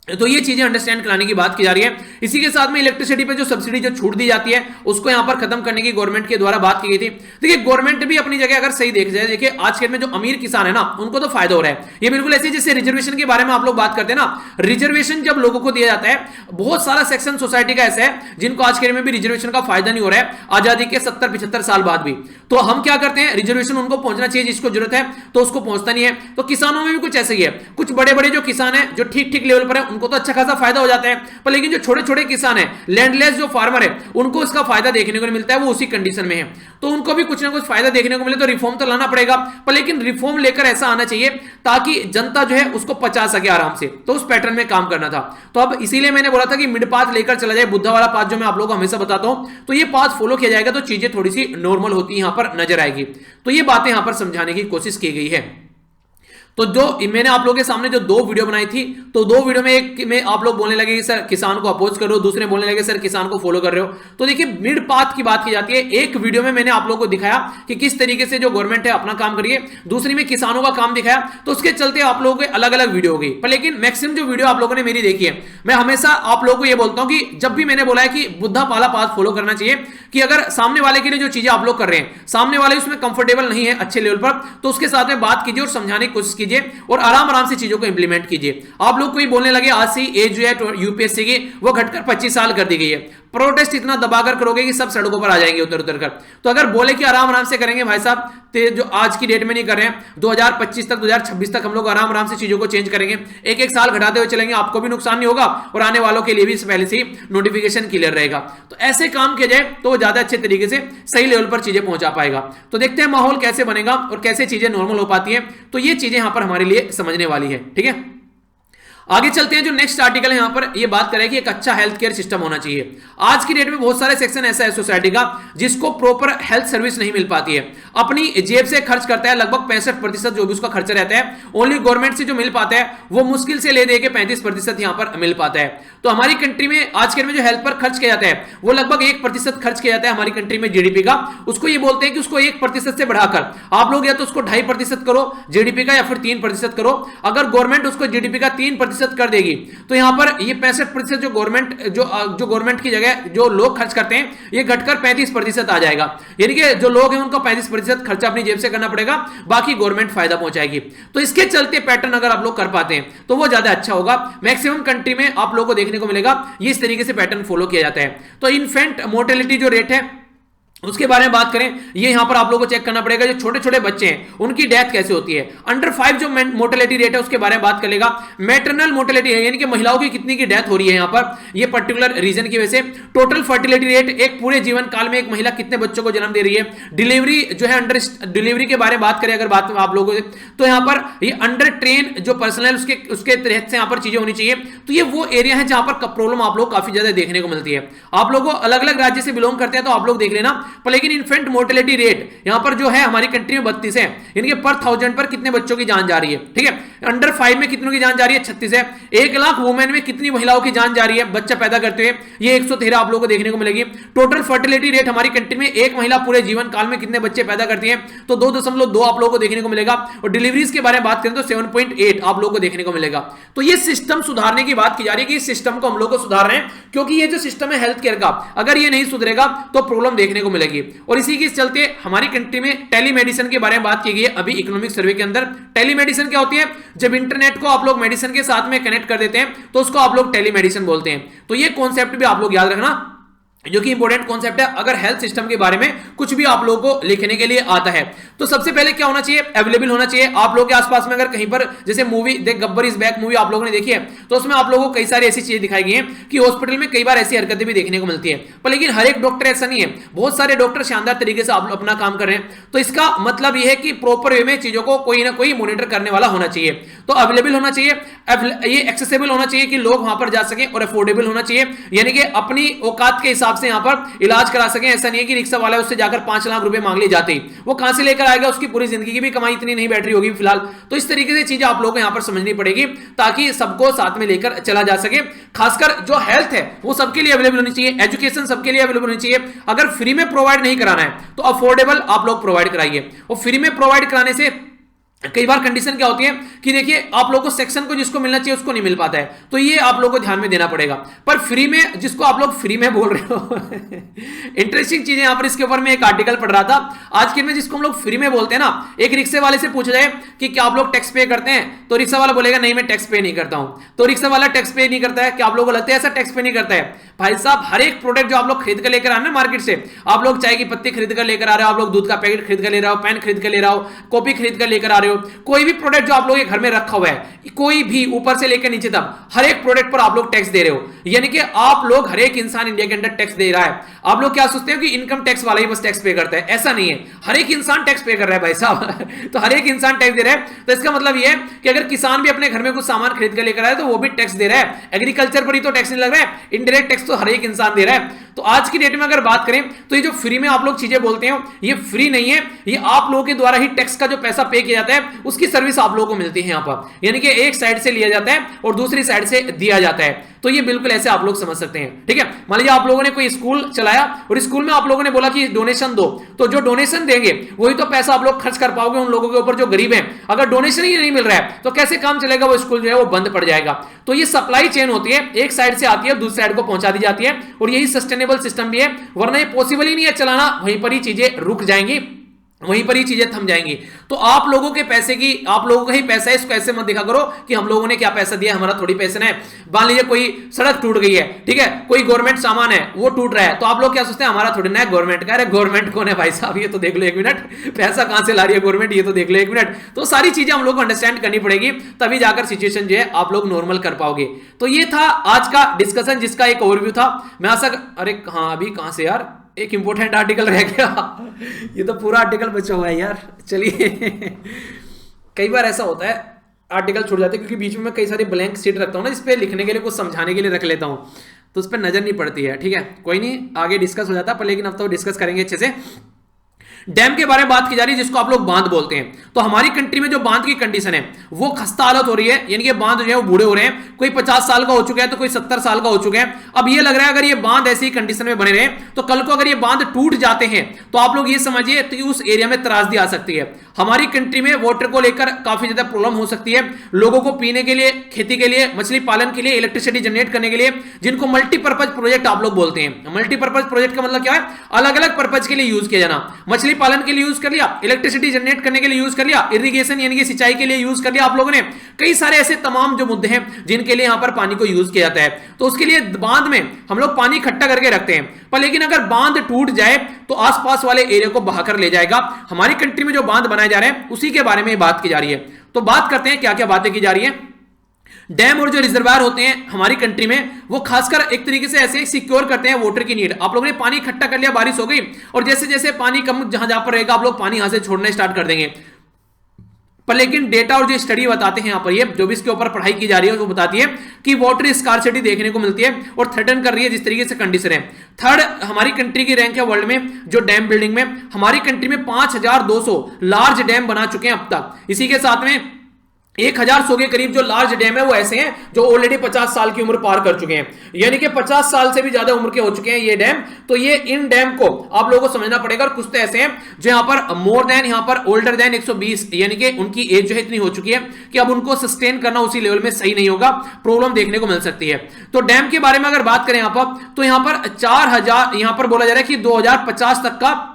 [SPEAKER 1] तो ये चीजें अंडरस्टैंड कराने की बात की जा रही है। इसी के साथ में इलेक्ट्रिसिटी पे जो सब्सिडी जो छूट दी जाती है उसको यहां पर खत्म करने की गवर्नमेंट के द्वारा बात की गई थी। देखिए गवर्नमेंट भी अपनी जगह अगर सही देखा जाए, देखिए आज के में जो अमीर किसान है ना उनको तो फायदा हो रहा है। ये बिल्कुल ऐसे जैसे रिजर्वेशन के बारे में आप लोग बात करते हैं ना, रिजर्वेशन जब लोगों को दिया जाता है, बहुत सारा सेक्शन सोसाइटी का ऐसा है जिनको आज के में भी रिजर्वेशन का फायदा नहीं हो रहा है आजादी के 70-75 साल बाद भी। तो हम क्या करते हैं, रिजर्वेशन उनको पहुंचना चाहिए जिसको जरूरत है, तो उसको पहुंचता नहीं है। तो किसानों में भी कुछ ऐसे ही है, कुछ बड़े बड़े जो किसान है जो ठीक ठीक लेवल पर है उनको तो अच्छा खासा फायदा हो जाता है, पर लेकिन जो छोटे छोटे किसान है, लैंडलेस जो फार्मर है, उनको इसका फायदा देखने को नहीं मिलता है, वो उसी कंडीशन में है। तो उनको भी कुछ ना कुछ फायदा देखने को मिले तो रिफॉर्म तो लाना पड़ेगा, पर लेकिन रिफॉर्म लेकर ऐसा आना चाहिए ताकि जनता जो है उसको पचा सके आराम से। तो उस पैटर्न में काम करना था। तो अब इसीलिए मैंने बोला था कि मिड पाथ लेकर चला जाए, बुद्धा वाला पाथ जो मैं आप लोगों को हमेशा बताता हूं, तो ये पाथ फॉलो किया जाएगा तो चीजें थोड़ी सी नॉर्मल होती यहां पर नजर आएगी। तो ये बातें यहां पर समझाने की कोशिश की गई है। तो जो मैंने आप लोगों के सामने जो 2 वीडियो बनाई थी, तो 2 वीडियो में एक में आप लोग बोलने लगे कि सर किसान को अपोज कर रहे हो, दूसरे बोलने लगे सर किसान को फॉलो कर रहे हो। तो देखिए मिड पाथ की बात की जाती है। एक वीडियो में मैंने आप लोगों को दिखाया कि किस तरीके से जो गवर्नमेंट है अपना काम करिए, दूसरी में किसानों का काम दिखाया, तो उसके चलते आप लोगों के अलग अलग वीडियो हो गई। पर लेकिन मैक्सिमम जो वीडियो आप लोगों ने मेरी देखी है, मैं हमेशा आप लोगों को यह बोलता हूं कि जब भी मैंने बोला है कि बुद्धा पाला पाथ फॉलो करना चाहिए, कि अगर सामने वाले के लिए जो चीजें आप लोग कर रहे हैं, सामने वाले उसमें कंफर्टेबल नहीं है अच्छे लेवल पर, तो उसके साथ में बात कीजिए और समझाने की कोशिश कीजिए और आराम से चीजों को इंप्लीमेंट कीजिए। आप लोग कोई बोलने लगे आज से एज जो है यूपीएससी की वो घटकर 25 साल कर दी गई है, प्रोटेस्ट इतना दबाकर करोगे कि सब सड़कों पर आ जाएंगे उतर कर। तो अगर बोले कि आराम से करेंगे भाई साहब, तो जो आज की डेट में नहीं कर रहे हैं, 2025 तक 2026 तक हम लोग आराम से चीजों को चेंज करेंगे, एक साल घटाते हुए चलेंगे, आपको भी नुकसान नहीं होगा और आने वालों के लिए भी पहले से ही नोटिफिकेशन क्लियर रहेगा। तो ऐसे काम किया जाए तो ज्यादा अच्छे तरीके से सही लेवल पर चीजें पहुंचा पाएगा। तो देखते हैं माहौल कैसे बनेगा और कैसे चीजें नॉर्मल हो पाती है। तो ये चीजें यहां पर हमारे लिए समझने वाली है, ठीक है। आगे चलते हैं। जो नेक्स्ट आर्टिकल है यहां पर ये बात करें कि एक अच्छा हेल्थ केयर सिस्टम होना चाहिए। आज की डेट में बहुत सारे सेक्शन ऐसा है सोसाइटी का जिसको प्रॉपर हेल्थ सर्विस नहीं मिल पाती है, अपनी जेब से खर्च करता है, लगभग 65% जो भी उसका खर्चा रहता है ओनली गवर्नमेंट से जो मिल पाता है वो मुश्किल से ले दे के 35% यहां पर मिल पाता है। तो हमारी कंट्री में आज के डेट में जो हेल्थ पर खर्च किया जाता है वो लगभग 1% खर्च किया जाता है हमारी कंट्री में जीडीपी का। उसको ये बोलते हैं कि उसको 1% से बढ़ाकर आप लोग या तो उसको 2.5% करो जीडीपी का या फिर 3% करो। अगर गवर्नमेंट उसको जीडीपी का 3% कर देगी तो यहां पर ये 65% जो गवर्नमेंट की जगह जो लोग खर्च करते हैं ये घटकर 35% आ जाएगा। यानी कि जो लोग हैं उनको 35% खर्चा अपनी जेब से करना पड़ेगा, बाकी गवर्नमेंट फायदा पहुंचाएगी। तो इसके चलते पैटर्न अगर आप लोग कर पाते हैं तो वो ज्यादा अच्छा होगा। मैक्सिमम कंट्री में आप लोगों को देखने को मिलेगा ये इस तरीके से पैटर्न फॉलो किया जाता है। तो इन्फेंट मोर्टेलिटी जो रेट है उसके बारे में बात करें, ये यहां पर आप लोगों को चेक करना पड़ेगा जो छोटे छोटे बच्चे हैं उनकी डेथ कैसे होती है। अंडर 5 जो मोर्टेलिटी रेट है उसके बारे में बात कर लेगा। मैटरनल मोर्टेलिटी है यानी कि महिलाओं की कितनी की डेथ हो रही है यहां पर ये पर्टिकुलर रीजन की वजह से। टोटल फर्टिलिटी रेट, एक पूरे जीवन काल में एक महिला कितने बच्चों को जन्म दे रही है। डिलीवरी जो है अंडर डिलीवरी के बारे में बात करें अगर बात आप लोगों से, तो यहां पर ये अंडर ट्रेन जो पर्सनल उसके तहत से यहां पर चीजें होनी चाहिए। तो ये वो एरिया है जहां पर प्रॉब्लम आप लोग काफी ज्यादा देखने को मिलती है। आप लोगों अलग अलग राज्य से बिलोंग करते हैं तो आप लोग देख लेना पर लेकिन इन्फेंट मोर्टेलिटी रेट यहां पर जो है हमारी कंट्री में 32 है, यानी कि पर 1000 पर कितने बच्चों की जान जा रही है, ठीक है। अंडर 5 में कितनों की जान जा रही है, 36 है। 1 लाख वुमेन में कितनी महिलाओं की जान जा रही है बच्चा पैदा करते हुए, ये 113 आप लोगों को देखने को मिलेगी। टोटल फर्टिलिटी रेट हमारी कंट्री में एक महिला पूरे जीवन काल में कितने बच्चे पैदा करती है, तो 2.2 आप लोगों को देखने को मिलेगा। और डिलीवरीज के बारे में बात करें तो 7.8 आप लोगों को देखने को मिलेगा। तो ये सिस्टम सुधारने की बात की जा रही है कि इस सिस्टम को हम लोग को सुधार रहे हैं, क्योंकि ये जो सिस्टम है हेल्थ केयर का, अगर ये नहीं सुधरेगा तो प्रॉब्लम देखने को मिलेगी। और इसी के चलते हमारी कंट्री में टेलीमेडिसिन के बारे में बात की गई है अभी इकोनॉमिक सर्वे के अंदर। टेलीमेडिसिन क्या होती है, जब इंटरनेट को आप लोग मेडिसिन के साथ में कनेक्ट कर देते हैं तो उसको आप लोग टेलीमेडिसिन बोलते हैं। तो ये कॉन्सेप्ट भी आप लोग याद रखना, जो कि इंपॉर्टेंट कॉन्सेप्ट है अगर हेल्थ सिस्टम के बारे में कुछ भी आप लोगों को लिखने के लिए आता है। तो सबसे पहले क्या होना चाहिए, अवेलेबल होना चाहिए आप लोगों के आसपास में। अगर कहीं पर जैसे मूवी देख गब्बर इज बैक मूवी आप लोगों ने देखी है, तो उसमें आप लोगों को कई सारी ऐसी चीजें दिखाई गई हैं कि हॉस्पिटल में कई बार ऐसी हरकतें भी देखने को मिलती है। पर लेकिन हर एक डॉक्टर ऐसा नहीं है, बहुत सारे डॉक्टर शानदार तरीके से आप अपना काम कर रहे हैं। तो इसका मतलब यह है कि प्रॉपर वे में चीजों को कोई ना कोई मॉनिटर करने वाला होना चाहिए। तो अवेलेबल होना चाहिए, ये एक्सेसिबल होना चाहिए कि लोग वहां पर जा सके, और अफोर्डेबल होना चाहिए, यानी कि अपनी औकात के हिसाब से यहां पर इलाज करा सके। ऐसा नहीं है कि रिक्शा वाला उससे जाकर 5 लाख रुपए मांग लिए जाते ही वो कहां से लेकर आएगा, उसकी पूरी जिंदगी की भी कमाई इतनी नहीं बैठ रही होगी फिलहाल। तो इस तरीके से चीजें आप लोगों को यहां पर समझनी पड़ेगी ताकि सबको साथ में लेकर चला जा सके। खासकर जो हेल्थ है वो सबके लिए अवेलेबल होनी चाहिए, एजुकेशन सबके लिए अवेलेबल होनी चाहिए। अगर फ्री में प्रोवाइड नहीं कराना है तो अफोर्डेबल आप लोग प्रोवाइड कराइए। और फ्री में प्रोवाइड कराने से कई बार कंडीशन क्या होती है कि देखिए आप लोगों को सेक्शन को जिसको मिलना चाहिए उसको नहीं मिल पाता है, तो ये आप लोगों को ध्यान में देना पड़ेगा। पर फ्री में जिसको आप लोग फ्री में बोल रहे हो इंटरेस्टिंग चीजें यहां पर इसके ऊपर मैं एक आर्टिकल पढ़ रहा था आज के में, जिसको हम लोग फ्री में बोलते हैं ना, एक रिक्शे वाले से पूछा जाए कि क्या आप लोग टैक्स पे करते हैं, तो रिक्शा वाला बोलेगा नहीं मैं टैक्स पे नहीं करता हूं। तो रिक्शा वाला टैक्स पे नहीं करता है, क्या आप लोगों को लगता है ऐसा टैक्स पे नहीं करता है? भाई साहब हर एक प्रोडक्ट जो आप लोग खरीद कर लेकर आए ना मार्केट से, आप लोग चाय की पत्ती खरीद कर लेकर आ रहे हो, आप लोग दूध का पैकेट खरीद कर ले रहे हो, पेन खरीद कर ले रहे हो, कॉपी खरीद कर लेकर आ रहे हो, कोई भी प्रोडक्ट जो आप लोग के घर में रखा हुआ है, कोई भी ऊपर से लेकर नीचे तक हर एक प्रोडक्ट पर आप लोग टैक्स दे रहे हो। यानी कि आप लोग हर एक इंसान इंडिया के अंदर टैक्स दे रहा है। आप लोग क्या सोचते हो कि इनकम टैक्स वाला ही बस टैक्स पे करता है, ऐसा नहीं है, हर एक इंसान टैक्स पे कर रहा है भाई साहब तो हर एक इंसान टैक्स दे रहा है। तो इसका मतलब यह है कि अगर किसान भी अपने घर में कुछ सामान खरीद कर लेकर आए तो वो भी टैक्स दे रहा है। एग्रीकल्चर पर ही तो टैक्स नहीं लग रहा है, इनडायरेक्ट टैक्स तो हर एक इंसान दे रहा है। तो आज की डेट में अगर बात करें तो ये जो फ्री में आप लोग चीजें बोलते हो ये फ्री नहीं है, ये आप लोगों के द्वारा ही टैक्स का जो पैसा पे किया जाता है उसकी सर्विस आप लोगों को मिलती है यहां पर। यानी कि एक साइड से लिया जाता है और दूसरी साइड से दिया जाता है। तो ये बिल्कुल ऐसे आप लोग समझ सकते हैं, ठीक है। मान लीजिए आप लोगों ने कोई स्कूल चलाया और स्कूल में आप लोगों ने बोला कि डोनेशन दो, तो जो डोनेशन देंगे वही तो पैसा आप लोग खर्च कर पाओगे उन लोगों के ऊपर जो गरीब हैं। अगर डोनेशन ही नहीं मिल रहा है तो कैसे काम चलेगा, वो स्कूल जो है वो बंद पड़ जाएगा। तो ये सप्लाई चेन होती है, एक साइड से आती है दूसरी साइड को पहुंचा दी जाती है, और यही सस्टेनेबल सिस्टम भी है, वरना ये पॉसिबल ही नहीं है चलाना, वहीं पर ही चीजें रुक जाएंगी, वहीं पर ही चीजें थम जाएंगी। तो आप लोगों के पैसे की, आप लोगों का ही पैसा है, इसको ऐसे मत देखा करो कि हम लोगों ने क्या पैसा दिया, हमारा थोड़ी पैसा है। मान लीजिए कोई सड़क टूट गई है, ठीक है, कोई गवर्नमेंट सामान है वो टूट रहा है, तो आप लोग क्या सोचते हैं हमारा थोड़ी ना है, गवर्नमेंट का। अरे गवर्नमेंट कौन है भाई साहब, ये तो देख लो एक मिनट, पैसा कहां से ला रही है गवर्नमेंट, ये तो देख लो एक मिनट। तो सारी चीजें हम लोग को अंडरस्टैंड करनी पड़ेगी, तभी जाकर सिचुएशन जो है आप लोग नॉर्मल कर पाओगे। तो ये था आज का डिस्कशन, जिसका एक ओवरव्यू था। मैं आशा, अरे हाँ अभी कहां से यार एक इंपॉर्टेंट आर्टिकल रह गया ये तो पूरा आर्टिकल बचा हुआ है यार। चलिए कई बार ऐसा होता है आर्टिकल छूट जाते हैं, क्योंकि बीच में मैं कई सारी ब्लैंक शीट रखता हूँ ना, इस पे लिखने के लिए कुछ समझाने के लिए रख लेता हूँ, तो उस पर नजर नहीं पड़ती है। ठीक है, कोई नहीं, आगे डिस्कस हो जाता है, पर लेकिन अब तो डिस्कस करेंगे अच्छे से। डैम के बारे में बात की जा रही है, जिसको आप लोग बांध बोलते हैं। तो हमारी कंट्री में जो बांध की कंडीशन है वो खस्ता हालत हो रही है, यानी कि बांध जो है वो बूढ़े हो रहे हैं, कोई 50 साल का हो चुका है तो कोई 70 साल का हो चुका है। अब ये लग रहा है अगर ये बांध ऐसी कंडीशन में बने रहे तो कल को अगर ये बांध टूट जाते हैं तो आप लोग ये समझिए तो उस एरिया में त्रासदी आ सकती है। हमारी कंट्री में वाटर को लेकर काफी ज्यादा प्रॉब्लम हो सकती है, लोगों को पीने के लिए, खेती के लिए, मछली पालन के लिए, इलेक्ट्रिसिटी जनरेट करने के लिए, जिनको मल्टीपर्पज प्रोजेक्ट आप लोग बोलते हैं। मल्टीपर्पज प्रोजेक्ट का मतलब क्या है, अलग अलग पर्पज के लिए यूज किया जाना। मछली पालन के लिए यूज कर लिया, इलेक्ट्रिसिटी जनरेट करने के लिए यूज कर लिया, इरिगेशन यानी कि सिंचाई के लिए यूज कर लिया आप लोगों ने। कई सारे ऐसे तमाम जो मुद्दे हैं जिनके लिए यहां पर पानी को यूज किया जाता है। तो उसके लिए बांध में हम लोग पानी इकट्ठा करके रखते हैं, पर लेकिन अगर बांध टूट जाए तो आसपास वाले एरिया को बहाकर ले जाएगा। हमारी कंट्री में जो बांध बनाए जा रहे हैं उसी के बारे में बात की जा रही है। तो बात करते हैं क्या क्या बातें की जा रही है। डैम और जो रिजर्वायर होते हैं हमारी कंट्री में, वो खासकर एक तरीके से ऐसे सिक्योर करते हैं वाटर की नीड। आप लोगों ने पानी इकट्ठा कर लिया, बारिश हो गई, और जैसे जैसे पानी कम जहां जहां पर रहेगा आप लोग पानी यहां से छोड़ना स्टार्ट कर देंगे। पर लेकिन डेटा और जो स्टडी बताते हैं यहाँ पर ये जो भी इसके ऊपर पढ़ाई की जा रही है वो बताती है कि वाटर स्कार्सिटी देखने को मिलती है और थ्रेटन कर रही है जिस तरीके से कंडीशन है। थर्ड हमारी कंट्री की रैंक है वर्ल्ड में जो डैम बिल्डिंग में, हमारी कंट्री में 5200 लार्ज डैम बना चुके हैं अब तक। इसी के साथ में 1100 के करीब जो लार्ज डैम है वो ऐसे हैं जो ऑलरेडी 50 साल की उम्र पार कर चुके हैं, यानी कि 50 साल से भी ज्यादा उम्र के हो चुके हैं ये डैम। तो ये इन डैम को आप लोगों को समझना पड़ेगा। और कुछ तो ऐसे हैं जो यहां पर मोर देन, यहां पर ओल्डर देन 120, यानी कि उनकी एज जो है इतनी हो चुकी है कि अब उनको सस्टेन करना उसी लेवल में सही नहीं होगा, प्रॉब्लम देखने को मिल सकती है। तो डैम के बारे में अगर बात करें यहां पर, तो यहां पर 4000, यहां पर बोला जा रहा है कि 2050 तक का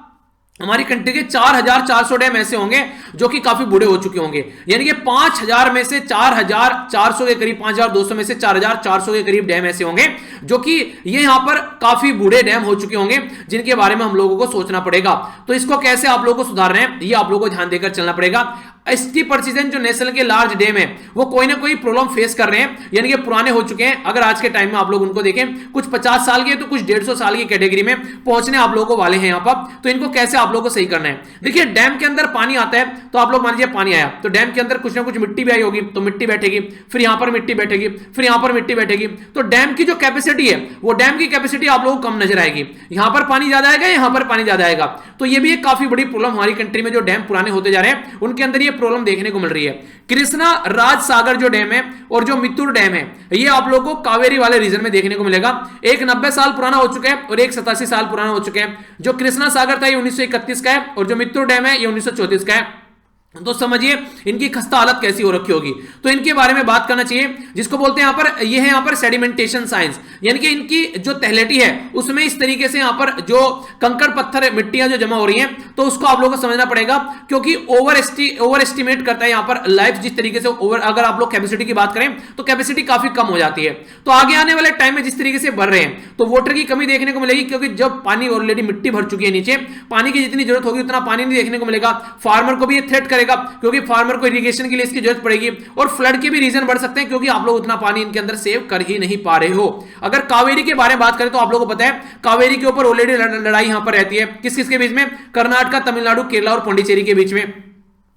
[SPEAKER 1] हमारी कंट्री के 4400 डैम ऐसे होंगे जो कि काफी बूढ़े हो चुके होंगे, यानी कि 5000 में से 4400 के करीब, 5200 में से 4400 के करीब डैम ऐसे होंगे जो कि ये यहां पर काफी बूढ़े डैम हो चुके होंगे, जिनके बारे में हम लोगों को सोचना पड़ेगा। तो इसको कैसे आप लोगों को सुधार रहे हैं ये आप लोगों को ध्यान देकर चलना पड़ेगा। 80% जो नेशनल के लार्ज डैम है वो कोई ना कोई प्रॉब्लम फेस कर रहे हैं, यानी कि पुराने हो चुके हैं। अगर आज के टाइम में आप लोग उनको देखें, कुछ 50 साल के तो कुछ 150 साल की कैटेगरी में पहुंचने आप लोगों को वाले हैं यहां पर। तो इनको कैसे आप लोगों को सही करना है, देखिए डैम के अंदर पानी आता है तो आप लोग मान लीजिए पानी आया तो डैम के अंदर कुछ ना कुछ मिट्टी भी आई होगी, तो मिट्टी बैठेगी, फिर यहां पर मिट्टी बैठेगी, फिर यहां पर मिट्टी बैठेगी। तो डैम की जो कैपेसिटी है वो डैम की कैपेसिटी आप लोगों को कम नजर आएगी। यहां पर पानी ज्यादा आएगा, यहां पर पानी ज्यादा आएगा। तो ये भी एक काफी बड़ी प्रॉब्लम हमारी कंट्री में जो डैम पुराने होते जा रहे हैं उनके अंदर ये प्रॉब्लम देखने को मिल रही है। कृष्णा राज सागर जो डैम है और जो मित्तूर डैम है ये आप लोगों को कावेरी वाले रीजन में देखने को मिलेगा। एक 90 साल पुराना हो चुका है और एक 87 साल पुराना हो चुके हैं। जो कृष्णा सागर था ये 1931 का है और जो मित्तूर डैम है ये 1934 का है। तो समझिए इनकी खस्ता हालत कैसी हो रखी होगी। तो इनके बारे में बात करना चाहिए, जिसको बोलते हैं यहां पर, ये है यहां पर सेडिमेंटेशन साइंस, यानी कि इनकी जो तलहटी है उसमें इस तरीके से यहां पर जो कंकड़ पत्थर मिट्टियां जो जमा हो रही हैं तो उसको आप लोगों को समझना पड़ेगा, क्योंकि ओवर एस्टिमेट करता है यहां पर लाइफ जिस तरीके से ओवर, अगर आप लोग कैपेसिटी की बात करें तो कैपेसिटी काफी कम हो जाती है। तो आगे आने वाले टाइम में जिस तरीके से बढ़ रहे हैं तो वाटर की कमी देखने को मिलेगी, क्योंकि जब पानी ऑलरेडी मिट्टी भर चुकी है नीचे, पानी की जितनी जरूरत होगी उतना पानी नहीं देखने को मिलेगा। फार्मर को भी ये थ्रेट करेगा क्योंकि फार्मर को इरिगेशन के लिए इसकी जरूरत पड़ेगी, और फ्लड के भी रीजन बढ़ सकते हैं क्योंकि आप लोग उतना पानी इनके अंदर सेव कर ही नहीं पा रहे हो। अगर कावेरी के बारे में बात करें तो आप लोगों को पता है कावेरी के ऊपर ऑलरेडी लड़ाई यहां पर रहती है, किस किस के बीच में, कर्नाटक, तमिलनाडु, केरला और पुडुचेरी के बीच में।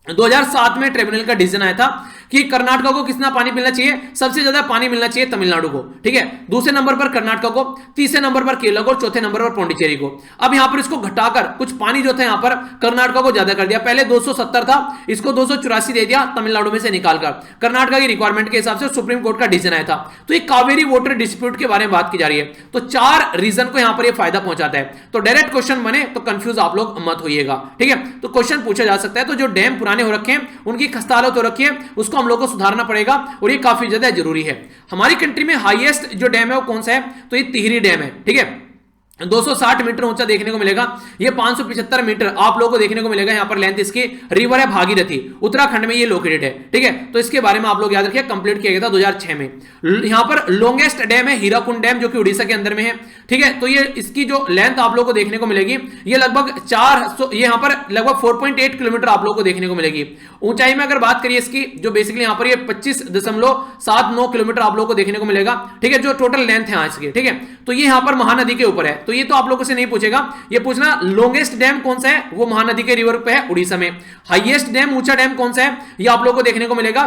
[SPEAKER 1] 2007 में ट्रिब्यूनल का डिसीजन आया था कि कर्नाटक को कितना पानी मिलना चाहिए, सबसे ज्यादा पानी मिलना चाहिए तमिलनाडु को, ठीक है, दूसरे नंबर पर कर्नाटक को, तीसरे नंबर पर केरला को, चौथे नंबर पर पुडुचेरी को। अब यहां पर इसको घटाकर कुछ पानी जो था यहां पर कर्नाटक को ज्यादा कर दिया, पहले 270 था इसको 284 दे दिया तमिलनाडु में से निकालकर, कर्नाटक की रिक्वायरमेंट के हिसाब से सुप्रीम कोर्ट का डिसीजन आया था। तो ये कावेरी वाटर डिस्प्यूट के बारे में बात की जा रही है। तो 4 रीजन को यहां पर ये फायदा पहुंचाता है। तो डायरेक्ट क्वेश्चन बने तो कंफ्यूज आप लोग मत होइएगा, ठीक है। तो क्वेश्चन पूछा जा सकता है, तो जो डैम पुराने हो रखे हैं उनकी खस्ता हालत हो रखी है उसको हम लोग को सुधारना पड़ेगा और ये काफी ज्यादा जरूरी है। हमारी कंट्री में हाईएस्ट जो डैम है वो कौन सा है, तो ये तिहरी डैम है, ठीक है, 260 मीटर ऊंचा देखने को मिलेगा। ये 575 मीटर आप लोगों को देखने को मिलेगा। यहां पर लेंथ इसकी, रिवर है भागीरथी, उत्तराखंड में ये लोकेटेड है, ठीक है। तो इसके बारे में आप लोग याद रखिए, कंप्लीट किया गया था 2006 में। यहां पर लॉन्गेस्ट डैम है हीराकुंड डैम जो कि उड़ीसा के अंदर में है, ठीक है। तो ये इसकी जो लेंथ आप लोगों को देखने को मिलेगी ये लगभग 400, ये यहां पर लगभग 4.8 किलोमीटर आप लोगों को देखने को मिलेगी। ऊंचाई में अगर बात करिए इसकी, जो बेसिकली यहां पर ये 25.79 किलोमीटर आप लोगों को देखने को मिलेगा, ठीक है, जो टोटल लेंथ है इसकी, ठीक है। तो ये यहां पर महानदी के ऊपर है, तो ये तो आप लोगों से नहीं पूछेगा, ये पूछना लॉन्गेस्ट डैम कौन सा है, वो महानदी के रिवर पे है उड़ीसा में। हाईएस्ट डैम, ऊंचा डैम कौन सा है, ये आप लोगों को देखने को मिलेगा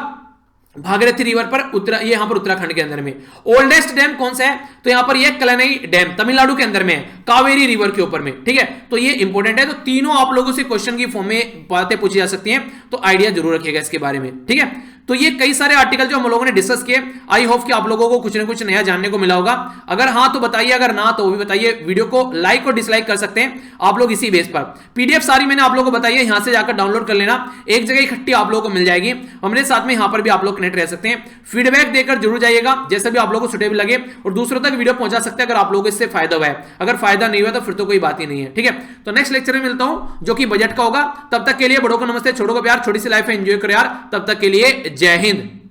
[SPEAKER 1] भागीरथी रिवर पर, ये यहां पर उत्तराखंड के अंदर में। ओल्डेस्ट डैम कौन सा है, तो यहां पर ये कलनई डैम तमिलनाडु के अंदर में है, कावेरी रिवर के ऊपर में, ठीक है। तो ये इंपॉर्टेंट है। तो तीनों आप लोगों से क्वेश्चन की फॉर्म में बातें पूछी जा सकती हैं, तो आइडिया जरूर रखिएगा इसके बारे में, ठीक है। तो ये कई सारे आर्टिकल जो हम लोगों ने डिस्कस किए, आई होप कि आप लोगों को कुछ ना कुछ नया जानने को मिला होगा। अगर हाँ तो बताइए, अगर ना तो वो भी बताइए। वीडियो को लाइक और डिसलाइक कर सकते हैं आप लोग इसी बेस पर। पीडीएफ सारी मैंने आप लोगों को बताई है, यहां से जाकर डाउनलोड कर लेना, एक जगह इकट्ठी आप लोगों को मिल जाएगी। हमारे साथ में यहां पर भी आप लोग कनेक्ट रह सकते हैं। फीडबैक देकर जरूर जाइएगा, जैसा भी आप लोगों को सुटेबल लगे, और दूसरों तक वीडियो पहुंचा सकते हैं अगर आप लोगों को इससे फायदा हुआ है। अगर फायदा नहीं हुआ तो फिर तो कोई बात ही नहीं है, ठीक है। तो नेक्स्ट लेक्चर में मिलता हूं जो कि बजट का होगा। तब तक के लिए बड़ों को नमस्ते, छोटों को प्यार, छोटी सी लाइफ एंजॉय करो यार। तब तक के लिए जय हिंद।